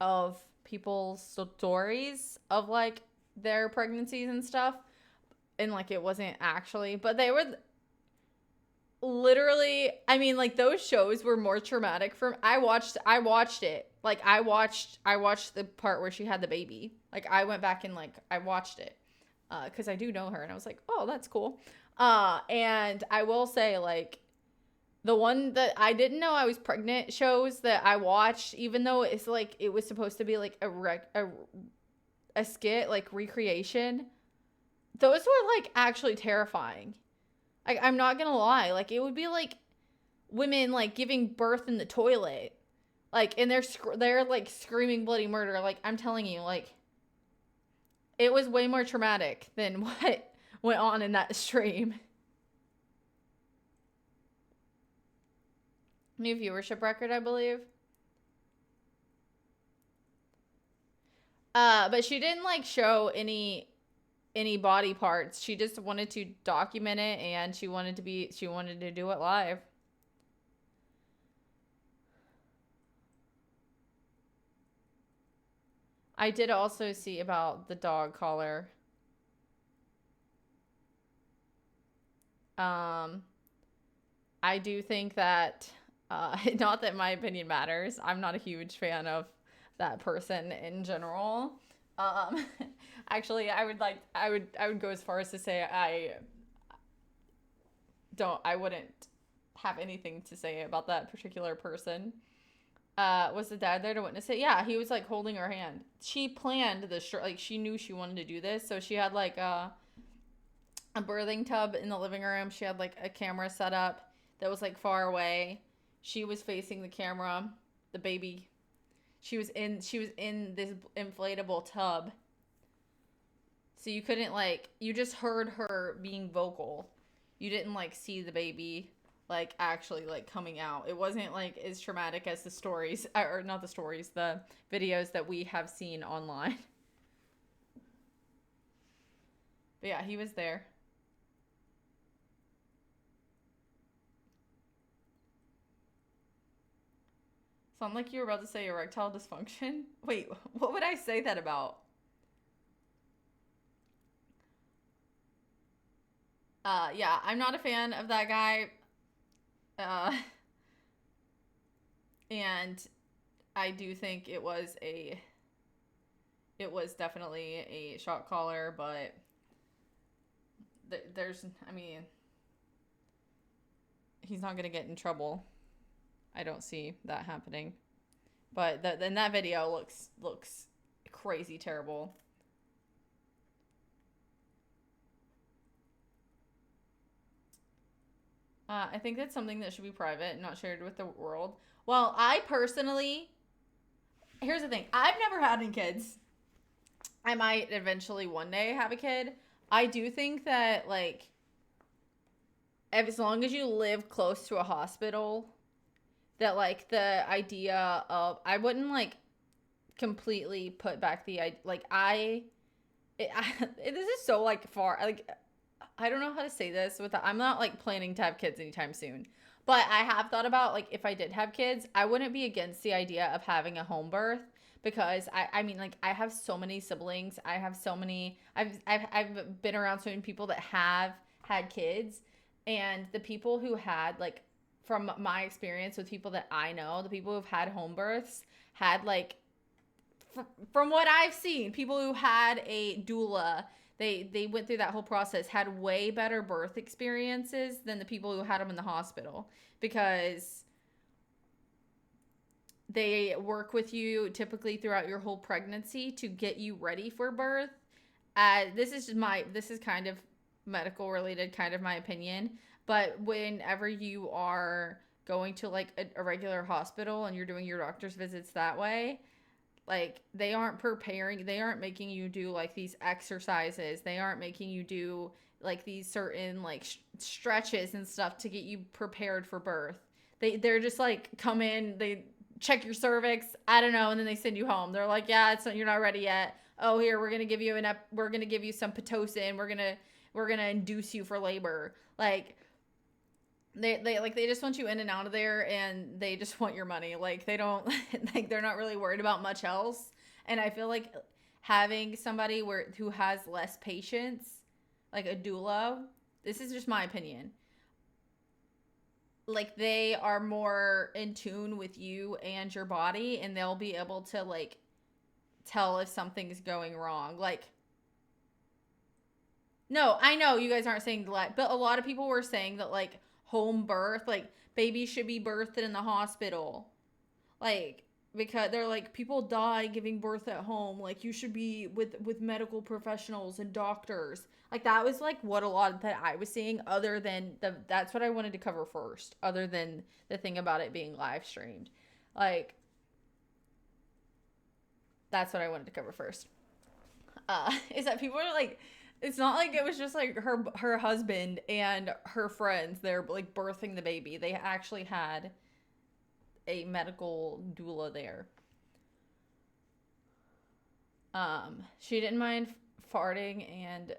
Speaker 1: of people's stories of like their pregnancies and stuff. And like it wasn't actually, but they were literally, I mean, like those shows were more traumatic for I watched it. Like I watched the part where she had the baby. Like I went back and like I watched it. Cuz I do know her and I was like, "Oh, that's cool." And I will say like the one that I didn't know I was pregnant shows that I watched, even though it's like it was supposed to be like a skit, like recreation, those were like actually terrifying. Like I'm not gonna lie, like it would be like women like giving birth in the toilet, like and they're like screaming bloody murder. Like I'm telling you, like it was way more traumatic than what went on in that stream. New viewership record, I believe. But she didn't like show any body parts. She just wanted to document it and she wanted to do it live. I did also see about the dog collar. Um I do think that not that my opinion matters. I'm not a huge fan of that person in general. Um actually I would go as far as to say I wouldn't have anything to say about that particular person. Was the dad there to witness it? Yeah, he was like holding her hand. She planned this, like she knew she wanted to do this, so she had like a birthing tub in the living room. She had like a camera set up that was like far away. She was facing the camera. The baby, she was in this inflatable tub. So you couldn't like you just heard her being vocal. You didn't like see the baby like actually like coming out. It wasn't like as traumatic as the stories or not the stories, the videos that we have seen online. But yeah, he was there. Sound like you were about to say erectile dysfunction? Wait, what would I say that about? Yeah, I'm not a fan of that guy. Uh, and I do think it was definitely a shot caller, but there's, I mean, he's not gonna get in trouble. I don't see that happening. But then that video looks crazy terrible. I think that's something that should be private and not shared with the world. Well, I personally, here's the thing. I've never had any kids. I might eventually one day have a kid. I do think that like as long as you live close to a hospital, that like the idea of I wouldn't like completely put back the like this is so like far like I don't know how to say this without I'm not like planning to have kids anytime soon. But I have thought about like if I did have kids, I wouldn't be against the idea of having a home birth because I mean like I have so many siblings. I have so many I've been around so many people that have had kids and the people who had like from my experience with people that I know, the people who've had home births had like from what I've seen, people who had a doula, they went through that whole process, had way better birth experiences than the people who had them in the hospital because they work with you typically throughout your whole pregnancy to get you ready for birth. This is kind of medical related, kind of my opinion, but whenever you are going to like a regular hospital and you're doing your doctor's visits that way, Like, they aren't preparing, they aren't making you do like these exercises. They aren't making you do like these certain like stretches and stuff to get you prepared for birth. They're just like come in, they check your cervix, I don't know, and then they send you home. They're like, yeah, it's not, you're not ready yet. Oh, here, we're gonna give you we're gonna give you some pitocin. We're gonna induce you for labor. Like, they just want you in and out of there, and they just want your money. Like, they don't like, they're not really worried about much else. And I feel like having somebody who has less patience, like a doula, this is just my opinion, like, they are more in tune with you and your body, and they'll be able to like tell if something's going wrong. Like, no, I know you guys aren't saying that, but a lot of people were saying that like home birth, like babies should be birthed in the hospital. Like, because they're like, people die giving birth at home. Like, you should be with medical professionals and doctors. Like, that was like what a lot that I was seeing, other than that's what I wanted to cover first, other than the thing about it being live streamed. Like, that's what I wanted to cover first. Is that people are like, it's not like it was just like her husband and her friends. They're like birthing the baby. They actually had a medical doula there. She didn't mind farting and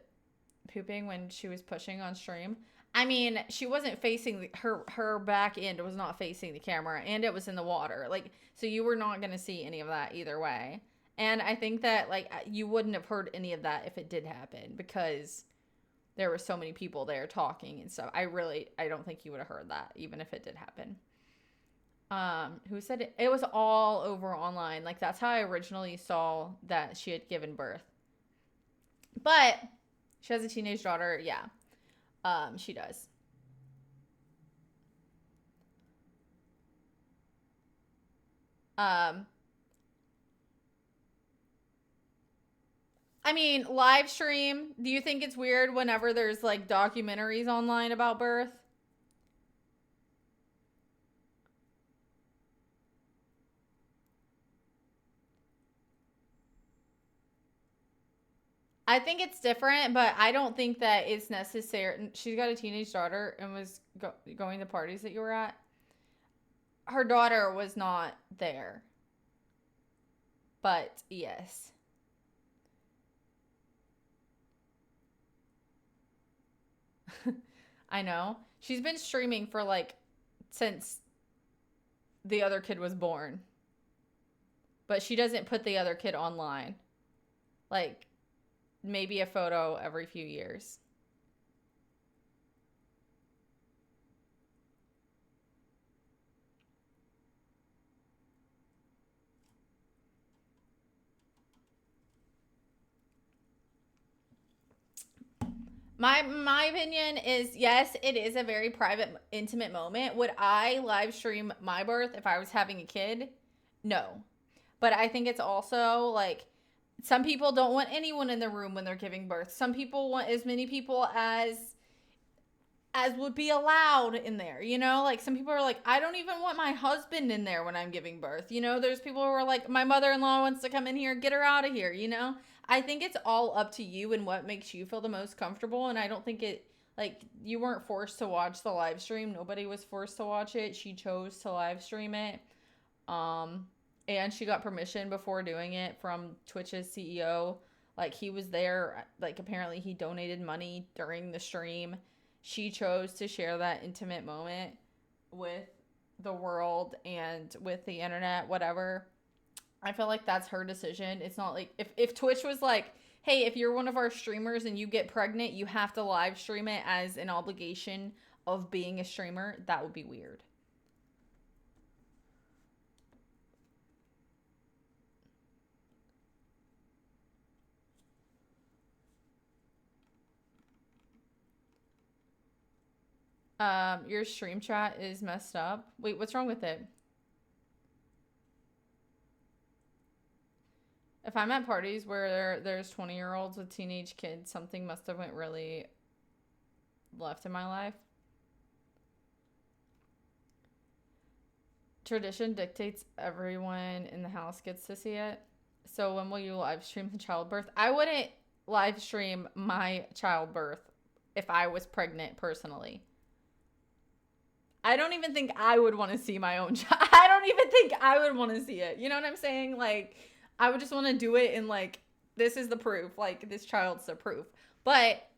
Speaker 1: pooping when she was pushing on stream. I mean, she wasn't facing her back end was not facing the camera, and it was in the water. Like, so you were not going to see any of that either way. And I think that like you wouldn't have heard any of that if it did happen, because there were so many people there talking and stuff. I don't think you would have heard that even if it did happen. Who said it? It was all over online. Like, that's how I originally saw that she had given birth. But she has a teenage daughter. Yeah. She does. I mean, live stream. Do you think it's weird whenever there's like documentaries online about birth? I think it's different, but I don't think that it's necessary. She's got a teenage daughter and was going to parties that you were at. Her daughter was not there. But yes. I know. She's been streaming for like since the other kid was born. But she doesn't put the other kid online. Like, maybe a photo every few years. My opinion is, yes, it is a very private, intimate moment. Would I live stream my birth if I was having a kid? No. But I think it's also like, some people don't want anyone in the room when they're giving birth. Some people want as many people as would be allowed in there, you know? Like, some people are like, I don't even want my husband in there when I'm giving birth. You know, there's people who are like, my mother-in-law wants to come in here, get her out of here, you know? I think it's all up to you and what makes you feel the most comfortable. And I don't think it, like, you weren't forced to watch the live stream. Nobody was forced to watch it. She chose to live stream it. And she got permission before doing it from Twitch's CEO. Like, he was there. Like, apparently he donated money during the stream. She chose to share that intimate moment with the world and with the internet, whatever. I feel like that's her decision. It's not like, if Twitch was like, hey, if you're one of our streamers and you get pregnant, you have to live stream it as an obligation of being a streamer, that would be weird. Your stream chat is messed up. Wait, what's wrong with it? If I'm at parties where there's 20-year-olds with teenage kids, something must have went really left in my life. Tradition dictates everyone in the house gets to see it. So when will you live stream the childbirth? I wouldn't live stream my childbirth if I was pregnant personally. I don't even think I would want to see my own child. I don't even think I would want to see it. You know what I'm saying? Like, I would just want to do it and like, this is the proof. Like, this child's the proof. But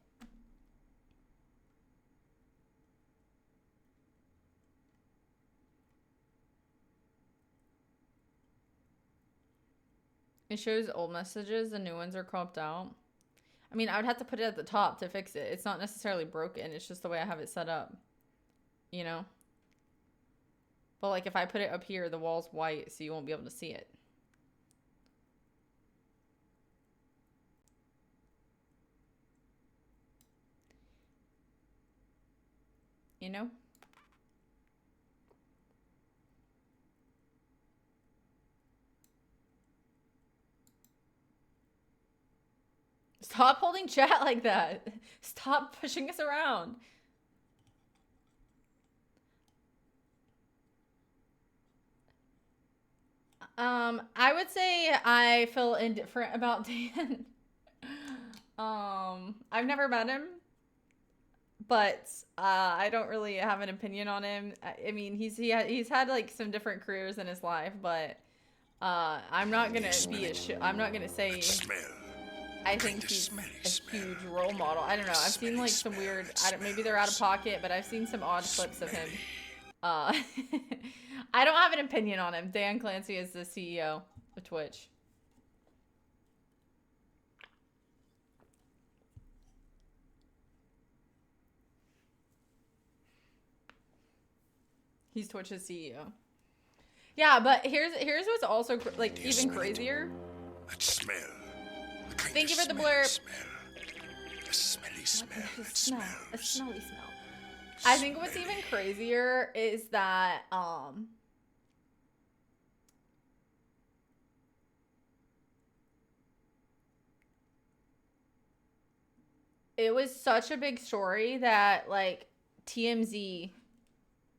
Speaker 1: it shows old messages. The new ones are cropped out. I mean, I would have to put it at the top to fix it. It's not necessarily broken. It's just the way I have it set up. You know? But like if I put it up here, the wall's white, so you won't be able to see it. You know? Stop holding chat like that. Stop pushing us around. I would say I feel indifferent about Dan. I've never met him, but I don't really have an opinion on him. I mean, he's had like some different careers in his life, but I'm not gonna be I'm not gonna say I think he's a huge role model. I don't know. I've seen like some weird. Maybe they're out of pocket, but I've seen some odd clips of him. I don't have an opinion on him. Dan Clancy is the CEO of Twitch. He's Twitch's CEO. Yeah, but here's what's also like even crazier.
Speaker 2: That smell.
Speaker 1: Thank you for the blurb.
Speaker 2: A smelly smell.
Speaker 1: A smelly smell. I think what's even crazier is that it was such a big story that like TMZ,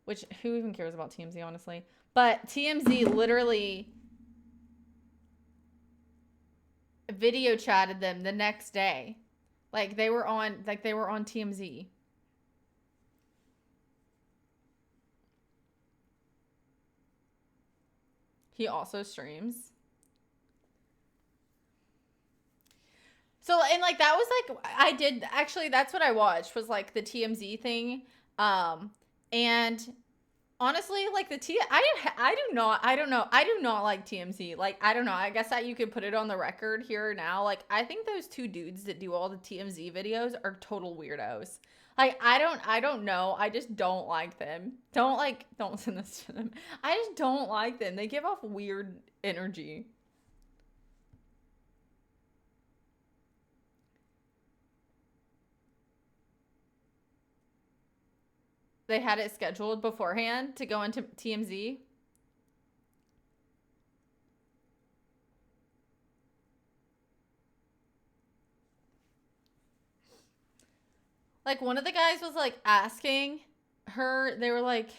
Speaker 1: which who even cares about TMZ honestly, but TMZ literally video chatted them the next day. Like they were on TMZ. He also streams. So, and like that was like I did actually that's what I watched was like the TMZ thing. And honestly, like I do not like TMZ. Like I don't know. I guess that you could put it on the record here now. Like I think those two dudes that do all the TMZ videos are total weirdos. Like I don't know. I just don't like them. Don't send this to them. I just don't like them. They give off weird energy. They had it scheduled beforehand to go into TMZ. Like one of the guys was like asking her, they were like,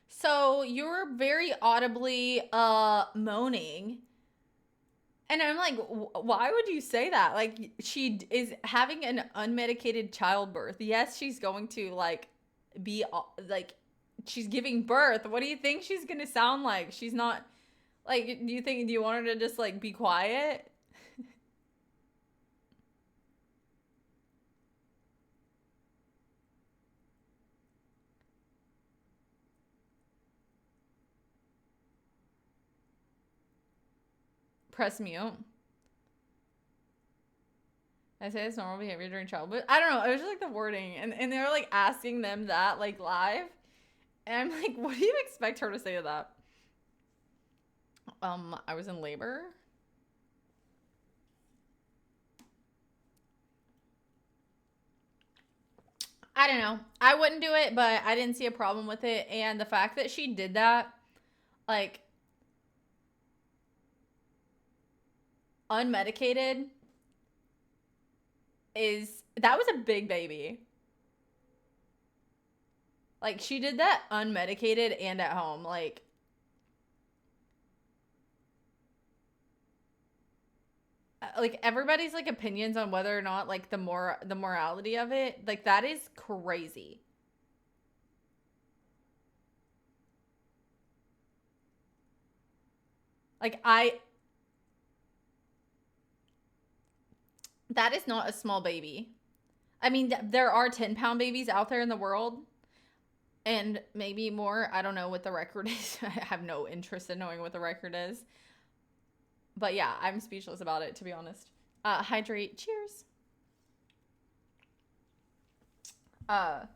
Speaker 1: so you were very audibly moaning. And I'm like, why would you say that? Like she is having an unmedicated childbirth. Yes, she's going to like be like she's giving birth. What do you think she's gonna sound like? She's not like, do you want her to just like be quiet? Press mute. I say it's normal behavior during childbirth. I don't know. It was just like the wording, and they were like asking them that like live, and I'm like, what do you expect her to say to that? I was in labor. I don't know. I wouldn't do it, but I didn't see a problem with it, and the fact that she did that, like, unmedicated, that was a big baby. Like she did that unmedicated and at home. Like like everybody's like opinions on whether or not like the morality of it, like that is crazy. Like that is not a small baby. I mean, there are 10-pound babies out there in the world, and maybe more. I don't know what the record is. I have no interest in knowing what the record is. But yeah, I'm speechless about it, to be honest. Hydrate. Cheers. I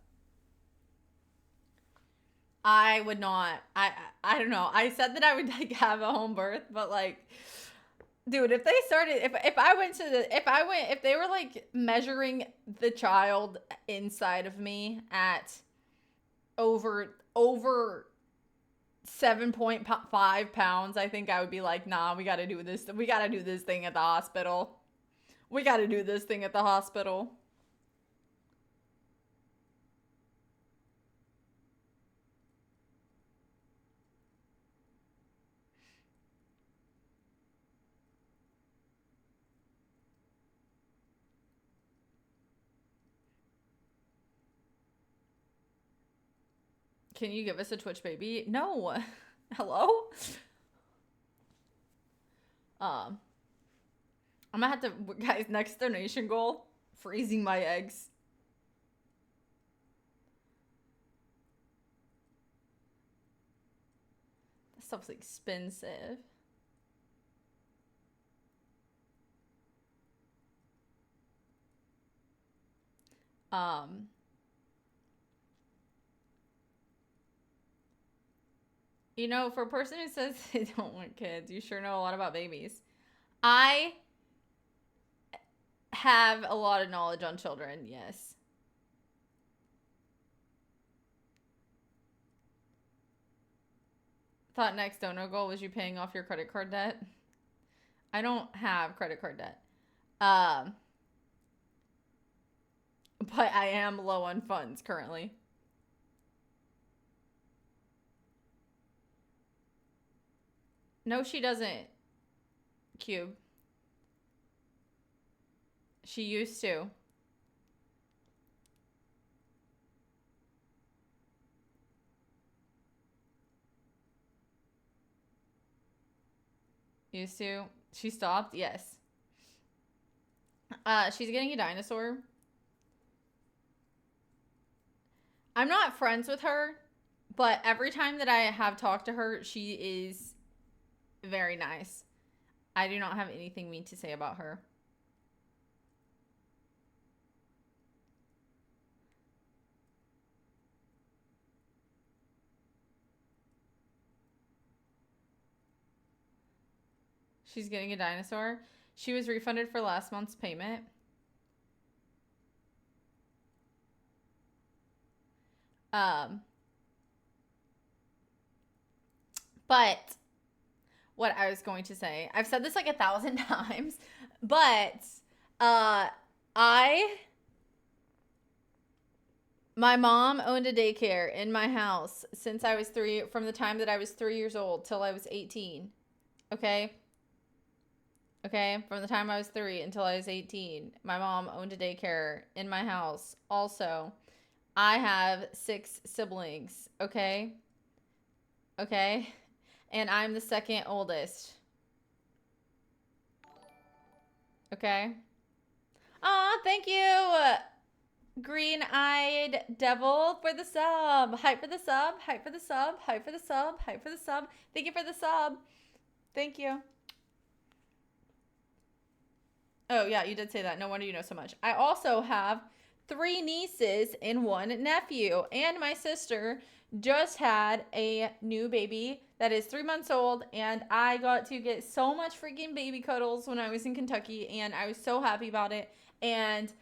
Speaker 1: would not. I don't know. I said that I would like have a home birth, but like, dude, if they started, if they were like measuring the child inside of me at over 7.5 pounds, I think I would be like, nah, we got to do this. We got to do this thing at the hospital. We got to do this thing at the hospital. Can you give us a Twitch baby? No. Hello? I'm gonna have to, guys, next donation goal, freezing my eggs. That stuff's expensive. You know, for a person who says they don't want kids, you sure know a lot about babies. I have a lot of knowledge on children, yes. Thought next donor goal was you paying off your credit card debt. I don't have credit card debt. But I am low on funds currently. No, she doesn't. Cube. She used to. Used to. She stopped? Yes. She's getting a dinosaur. I'm not friends with her, but every time that I have talked to her, she is very nice. I do not have anything mean to say about her. She's getting a dinosaur. She was refunded for last month's payment. But what I was going to say, I've said this like 1,000 times, but my mom owned a daycare in my house since I was 3, from the time that I was 3 years old till I was 18. Okay? Okay? From the time I was 3 until I was 18, my mom owned a daycare in my house. Also, I have 6 siblings. Okay? Okay? And I'm the second oldest. Okay? Aw, thank you, Green-Eyed Devil, for the sub. Hype for the sub. Hype for the sub. Hype for the sub. Hype for the sub. Thank you for the sub. Thank you. Oh, yeah, you did say that. No wonder you know so much. I also have 3 nieces and 1 nephew. And my sister just had a new baby that is 3 months old. And I got to get so much freaking baby cuddles when I was in Kentucky. And I was so happy about it. And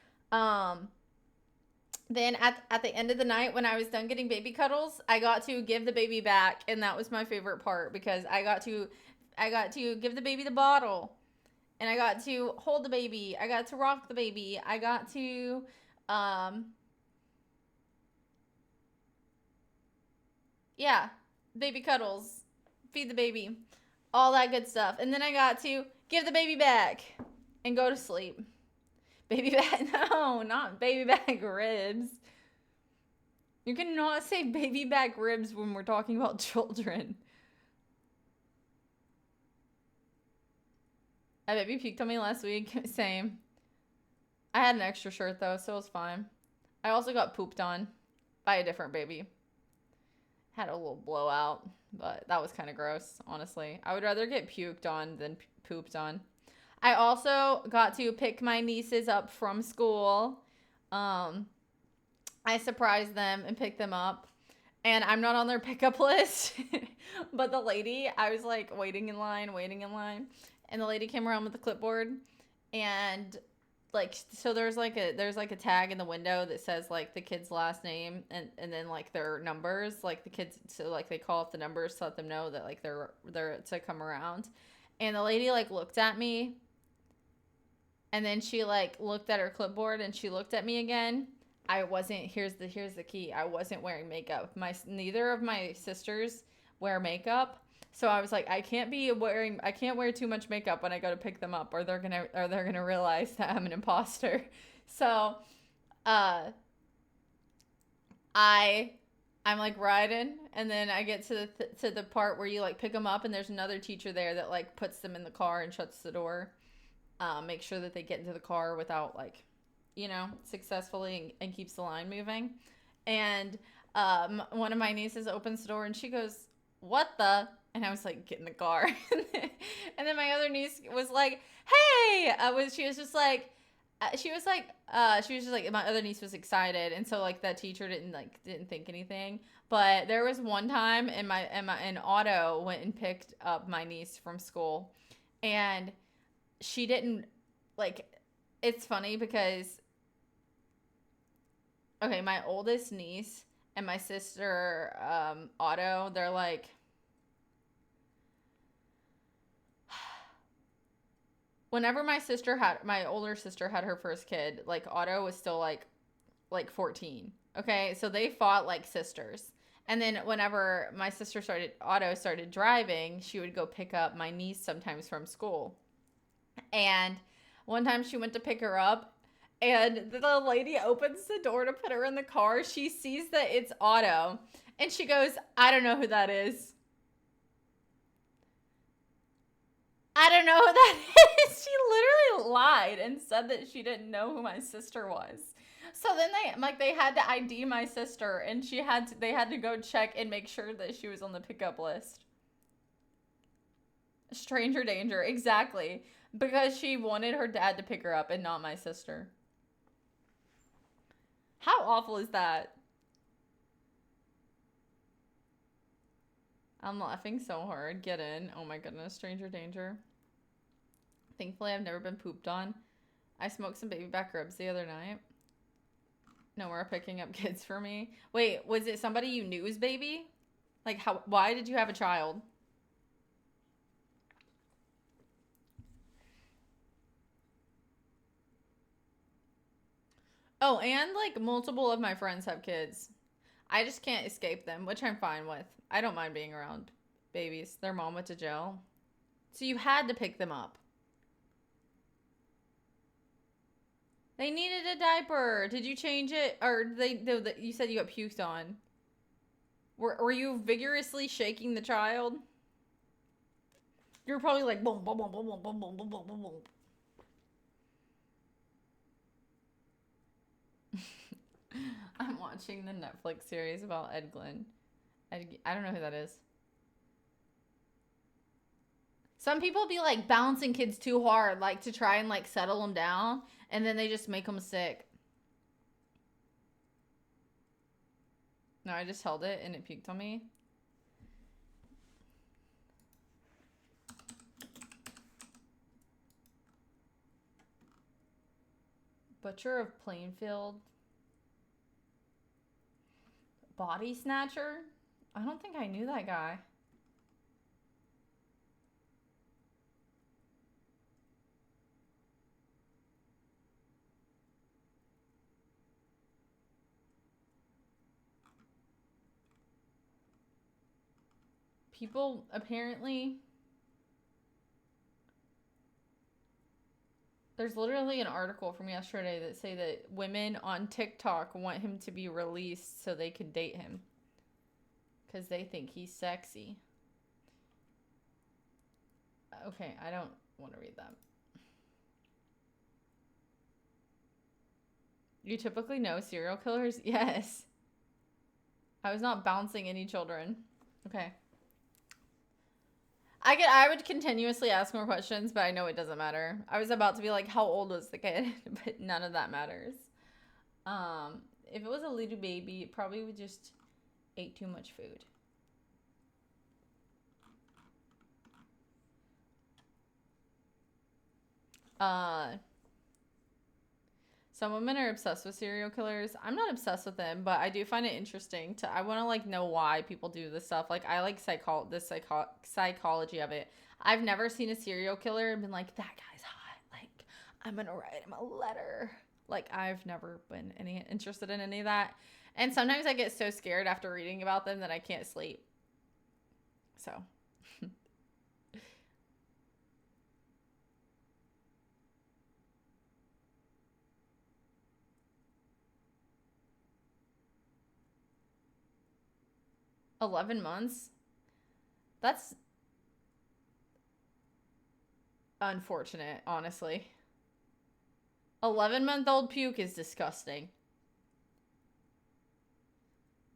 Speaker 1: then at the end of the night, when I was done getting baby cuddles, I got to give the baby back. And that was my favorite part, because I got to give the baby the bottle. And I got to hold the baby. I got to rock the baby. I got to, yeah, baby cuddles, feed the baby, all that good stuff. And then I got to give the baby back. and go to sleep. Baby back, no, not baby back ribs. You cannot say baby back ribs when we're talking about children. A baby puked on me last week. Same. I had an extra shirt though, so it was fine. I also got pooped on by a different baby. Had a little blowout, but that was kind of gross, honestly. I would rather get puked on than pooped on. I also got to pick my nieces up from school. I surprised them and picked them up. And I'm not on their pickup list. But the lady, I was like waiting in line. And the lady came around with the clipboard. And like, so there's like a tag in the window that says like the kid's last name and then like their numbers. Like the kids, so like they call up the numbers to let them know that like they're to come around. And the lady like looked at me. And then she like looked at her clipboard and she looked at me again. I wasn't, here's the key. I wasn't wearing makeup. Neither of my sisters wear makeup. So I was like, I can't wear too much makeup when I go to pick them up or they're going to realize that I'm an imposter. So, I'm like riding and then I get to the part where you like pick them up and there's another teacher there that like puts them in the car and shuts the door. Make sure that they get into the car without like, successfully and keeps the line moving. And one of my nieces opens the door and she goes, "What the?" And I was like, "Get in the car." And then my other niece was like, "Hey!" She was just like, my other niece was excited, and so like that teacher didn't think anything. But there was one time in Otto went and picked up my niece from school, and she didn't like. It's funny because, okay, my oldest niece and my sister, Otto, they're like, whenever my older sister had her first kid, like Otto was still like 14. Okay, so they fought like sisters. And then whenever Otto started driving, she would go pick up my niece sometimes from school. And one time she went to pick her up and the lady opens the door to put her in the car. She sees that it's Otto and she goes, "I don't know who that is." I don't know who that is. She literally lied and said that she didn't know who my sister was. So then they had to ID my sister and they had to go check and make sure that she was on the pickup list. Stranger danger, exactly. Because she wanted her dad to pick her up and not my sister. How awful is that? I'm laughing so hard. Get in. Oh my goodness, stranger danger. Thankfully, I've never been pooped on. I smoked some baby back ribs the other night. No more picking up kids for me. Wait, was it somebody you knew's baby? Like, why did you have a child? Oh, and like multiple of my friends have kids. I just can't escape them, which I'm fine with. I don't mind being around babies. Their mom went to jail. So you had to pick them up. They needed a diaper. Did you change it? Or you said you got puked on. Were you vigorously shaking the child? You were probably like boom, boom, boom, boom, boom, boom, boom, boom, boom, boom, boom. I'm watching the Netflix series about Ed Glynn. I don't know who that is. Some people be like bouncing kids too hard, like to try and like settle them down, and then they just make them sick. No, I just held it and it puked on me. Butcher of Plainfield. Body Snatcher? I don't think I knew that guy. People apparently There's literally an article from yesterday that say that women on TikTok want him to be released so they can date him because they think he's sexy. Okay, I don't want to read that. You typically know serial killers? Yes. I was not bouncing any children. Okay. I would continuously ask more questions, but I know it doesn't matter. I was about to be like, how old was the kid? But none of that matters. If it was a little baby, it probably would just ate too much food. Some women are obsessed with serial killers. I'm not obsessed with them, but I do find it interesting I want to like know why people do this stuff. Like I like psychology of it. I've never seen a serial killer and been like, that guy's hot. Like I'm going to write him a letter. Like I've never been interested in any of that. And sometimes I get so scared after reading about them that I can't sleep. So 11 months? That's unfortunate, honestly. 11-month-old puke is disgusting.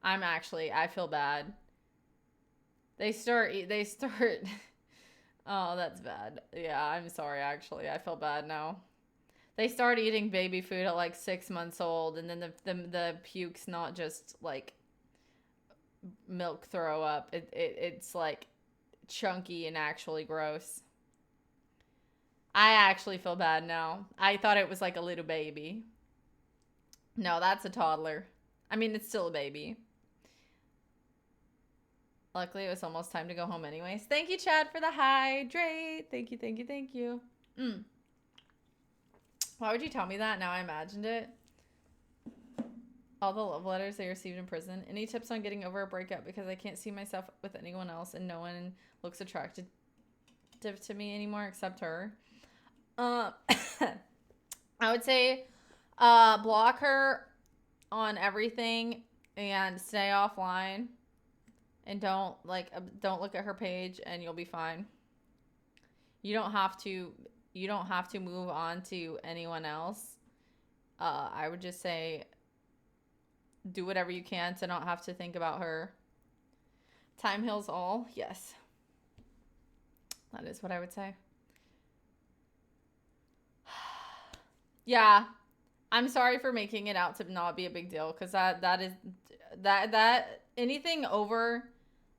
Speaker 1: I feel bad. They start, oh, that's bad. Yeah, I'm sorry, actually. I feel bad now. They start eating baby food at like 6 months old, and then the puke's not just like milk throw up. It's like chunky and actually gross. I actually feel bad now. I thought it was like a little baby. No, that's a toddler. I mean, it's still a baby. Luckily, it was almost time to go home anyways. Thank you, Chad, for the hydrate. Thank you, thank you, thank you. Why would you tell me that? Now I imagined it. All the love letters they received in prison. Any tips on getting over a breakup? Because I can't see myself with anyone else and no one looks attractive to me anymore except her. I would say block her on everything and stay offline. And don't look at her page and you'll be fine. You don't have to move on to anyone else. I would just say do whatever you can to not have to think about her. Time heals all. Yes. That is what I would say. Yeah. I'm sorry for making it out to not be a big deal because that anything over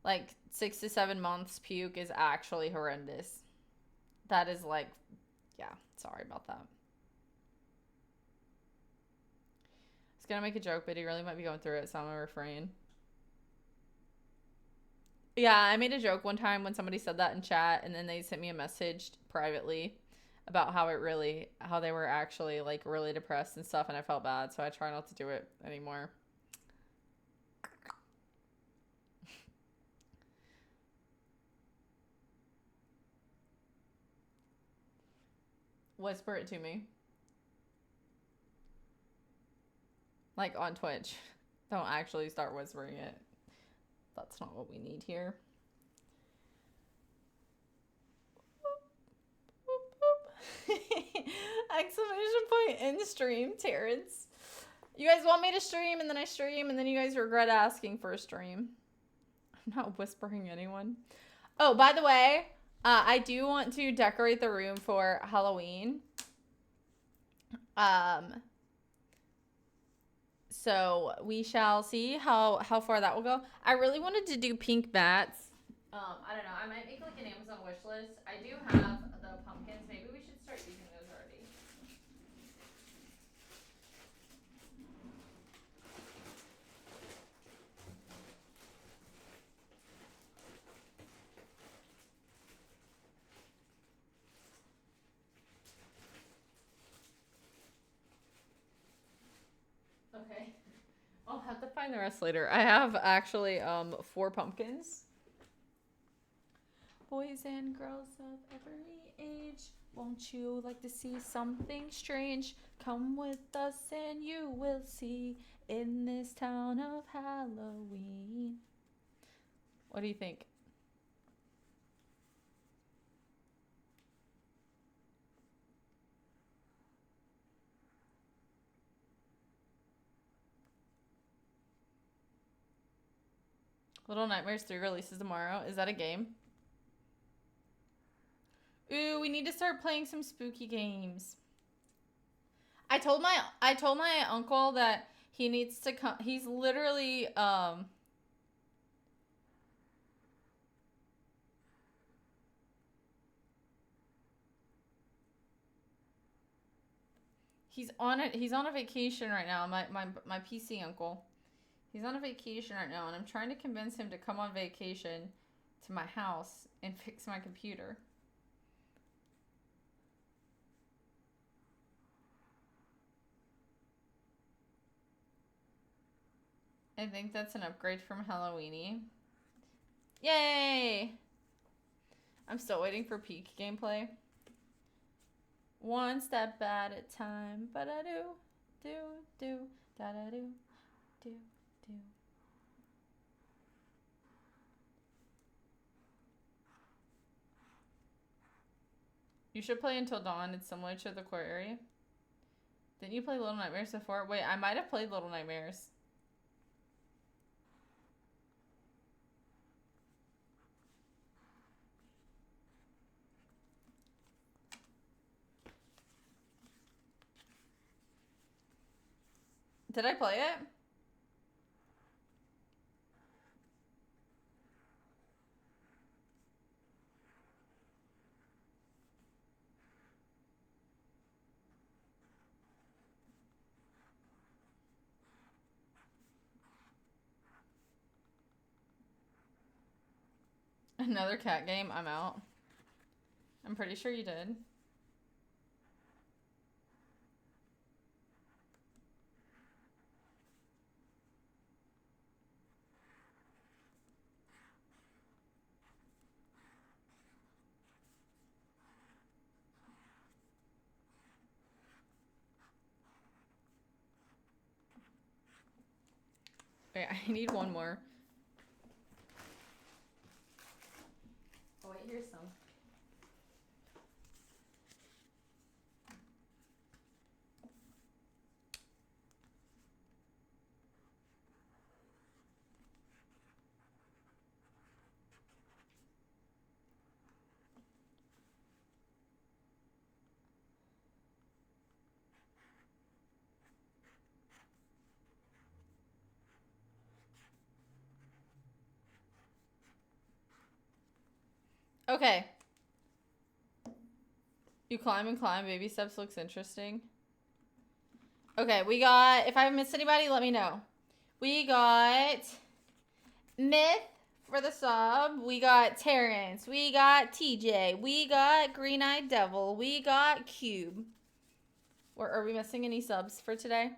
Speaker 1: like 6 to 7 months puke is actually horrendous. That is like, yeah, sorry about that. I was gonna make a joke, but he really might be going through it, so I'm gonna refrain. Yeah, I made a joke one time when somebody said that in chat, and then they sent me a message privately about how they were actually like really depressed and stuff, and I felt bad, so I try not to do it anymore. Whisper it to me. Like on Twitch. Don't actually start whispering it. That's not what we need here. Exclamation point in stream, Terrence. You guys want me to stream and then I stream and then you guys regret asking for a stream. I'm not whispering anyone. Oh, by the way, I do want to decorate the room for Halloween. So we shall see how far that will go. I really wanted to do pink bats. I don't know. I might make like an Amazon wish list. I do have the pumpkins. Maybe we should start using those already. Okay. I'll have to find the rest later. I have actually 4 pumpkins. Boys and girls of every age Won't you like to see something strange? Come with us and you will see in this town of Halloween. What do you think? Little Nightmares 3 releases tomorrow. Is that a game? Ooh, we need to start playing some spooky games. I told my uncle that he needs to come. He's literally he's on a vacation right now. My PC uncle. He's on a vacation right now, and I'm trying to convince him to come on vacation to my house and fix my computer. I think that's an upgrade from Halloweeny. Yay! I'm still waiting for peak gameplay. One step at a time. Ba-da-do, do, da-da-do, do. You should play Until Dawn. It's similar to the core area. Didn't you play Little Nightmares before? Wait, I might have played Little Nightmares. Did I play it? Another cat game? I'm out. I'm pretty sure you did. Wait, I need one more. Oh wait, here's some. Okay. You climb and climb. Baby steps looks interesting. Okay, we got... If I missed anybody, let me know. We got... Myth for the sub. We got Terrence. We got TJ. We got Green Eyed Devil. We got Cube. Or are we missing any subs for today?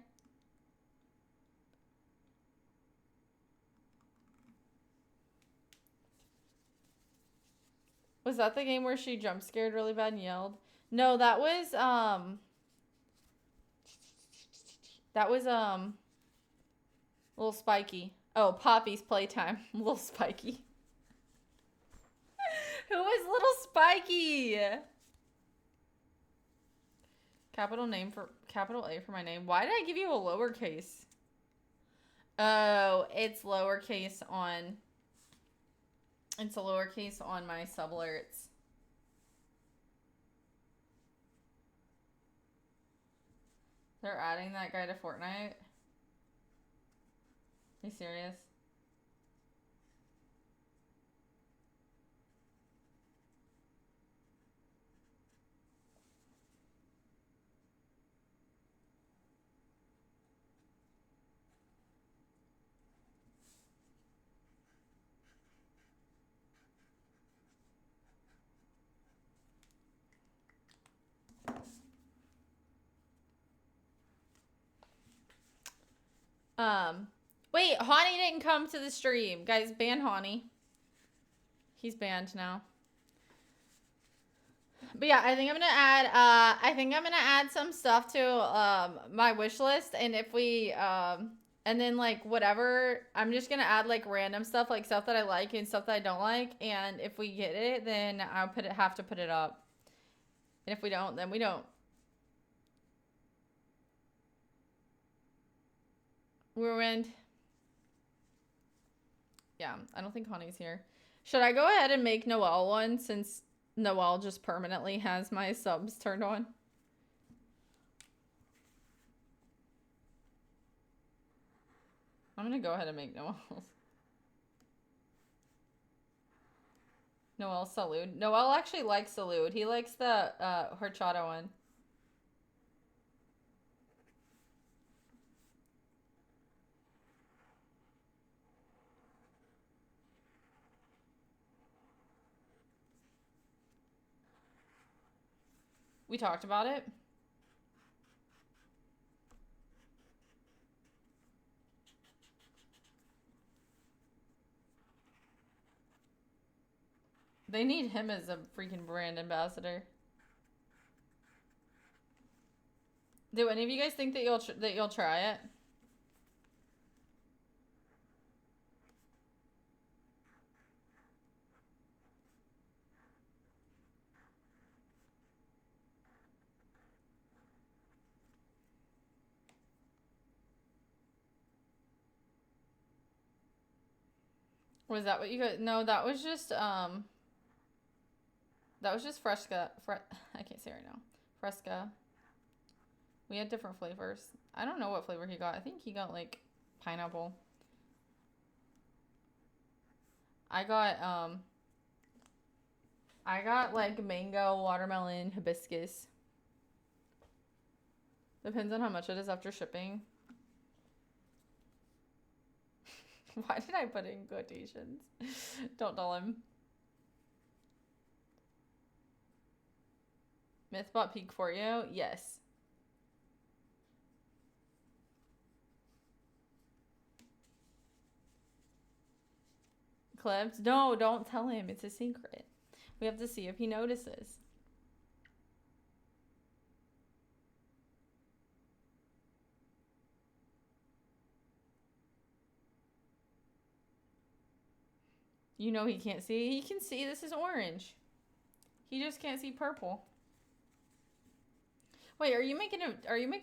Speaker 1: Was that the game where she jump scared really bad and yelled? No, that was Little Spiky. Oh, Poppy's Playtime. Little Spiky. Who was Little Spiky? Capital A for my name. Why did I give you a lowercase? Oh, it's lowercase on... It's a lowercase on my sub alerts. They're adding that guy to Fortnite? Are you serious? Wait, Hawny didn't come to the stream. Guys, ban Hawny. He's banned now. But yeah, I think I'm gonna add some stuff to my wish list, and if we and then like whatever, I'm just gonna add like random stuff, like stuff that I like and stuff that I don't like, and if we get it, then have to put it up, and if we don't, then we don't. Ruined. Yeah, I don't think Honey's here. Should I go ahead and make Noelle one, since Noelle just permanently has my subs turned on? I'm gonna go ahead and make Noelle's. Noelle Salud. Noelle actually likes Salud. He likes the horchata one. We talked about it. They need him as a freaking brand ambassador. Do any of you guys think that you'll try it? Was that what you guys? No, that was just Fresca. I can't say right now. Fresca. We had different flavors. I don't know what flavor he got. I think he got like pineapple. I got like mango, watermelon, hibiscus. Depends on how much it is after shipping. Why did I put in quotations? Don't tell him. Mythbot peak for you? Yes. Clips? No, don't tell him. It's a secret. We have to see if he notices. You know he can't see. He can see this is orange. He just can't see purple. Wait, are you making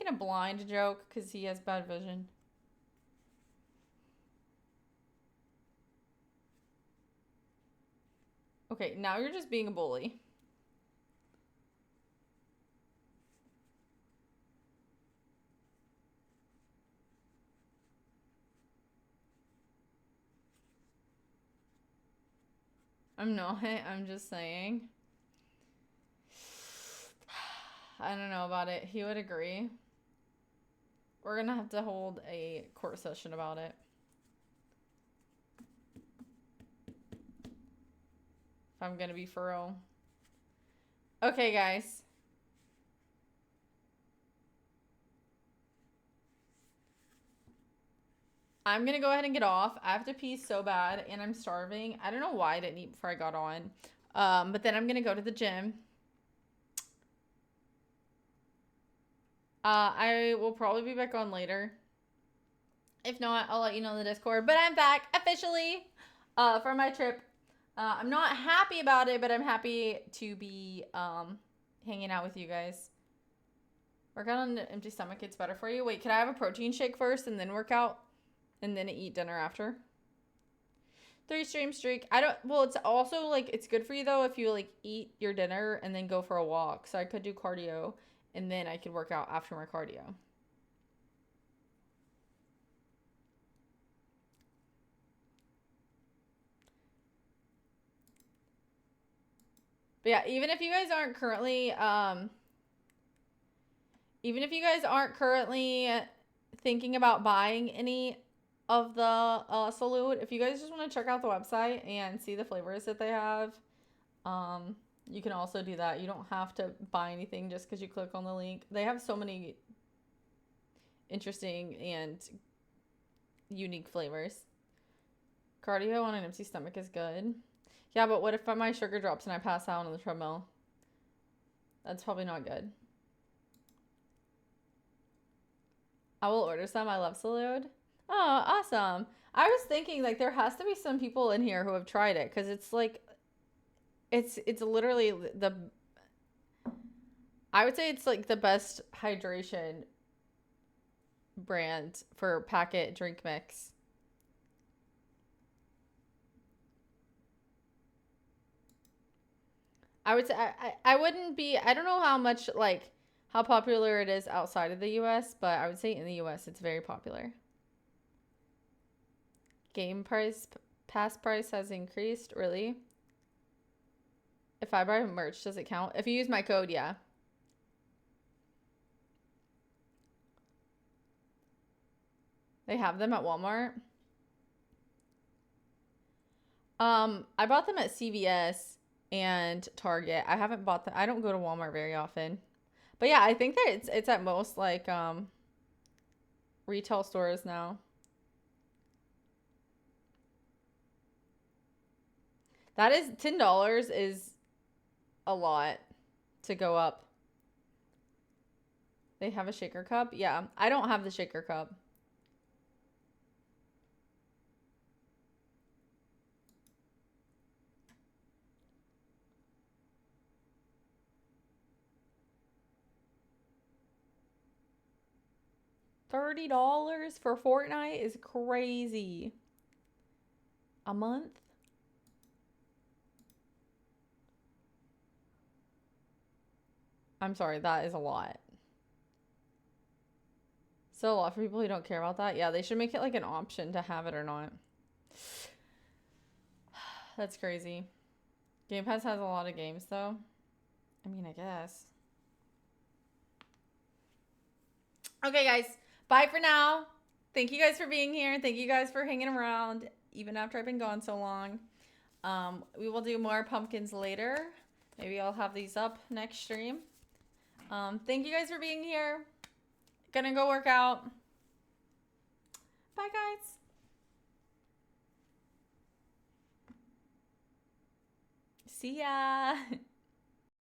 Speaker 1: a blind joke because he has bad vision? Okay, now you're just being a bully. I'm not. I'm just saying. I don't know about it. He would agree. We're gonna have to hold a court session about it. If I'm gonna be for real. Okay, guys. I'm gonna go ahead and get off. I have to pee so bad and I'm starving. I don't know why I didn't eat before I got on. But then I'm gonna go to the gym. I will probably be back on later. If not, I'll let you know in the Discord. But I'm back officially from my trip. I'm not happy about it, but I'm happy to be hanging out with you guys. Work out on an empty stomach, it's better for you. Wait, can I have a protein shake first and then work out? And then eat dinner after? 3-stream streak. Well, it's also like, it's good for you though if you like eat your dinner and then go for a walk. So I could do cardio and then I could work out after my cardio. But yeah, even if you guys aren't currently thinking about buying any of the Salud, if you guys just want to check out the website and see the flavors that they have, you can also do that. You don't have to buy anything just because you click on the link. They have so many interesting and unique flavors. Cardio on an empty stomach is good. Yeah, but what if my sugar drops and I pass out on the treadmill? That's probably not good. I will order some. I love SALUD. Oh, awesome. I was thinking like there has to be some people in here who have tried it because it's like it's literally the I would say it's like the best hydration brand for packet drink mix. I would say I wouldn't be I don't know how much like how popular it is outside of the US, but I would say in the US it's very popular. Game price pass price has increased, really? If I buy merch, does it count? If you use my code, yeah. They have them at Walmart. I bought them at CVS and Target. I haven't bought them. I don't go to Walmart very often. But yeah, I think that it's at most like retail stores now. That is $10 is a lot to go up. They have a shaker cup? Yeah, I don't have the shaker cup. $30 for Fortnite is crazy. A month? I'm sorry, that is a lot. So a lot for people who don't care about that. Yeah, they should make it like an option to have it or not. That's crazy. Game Pass has a lot of games though. I mean, I guess. Okay, guys. Bye for now. Thank you guys for being here. Thank you guys for hanging around even after I've been gone so long. We will do more pumpkins later. Maybe I'll have these up next stream. Thank you guys for being here. Gonna go work out. Bye, guys. See ya.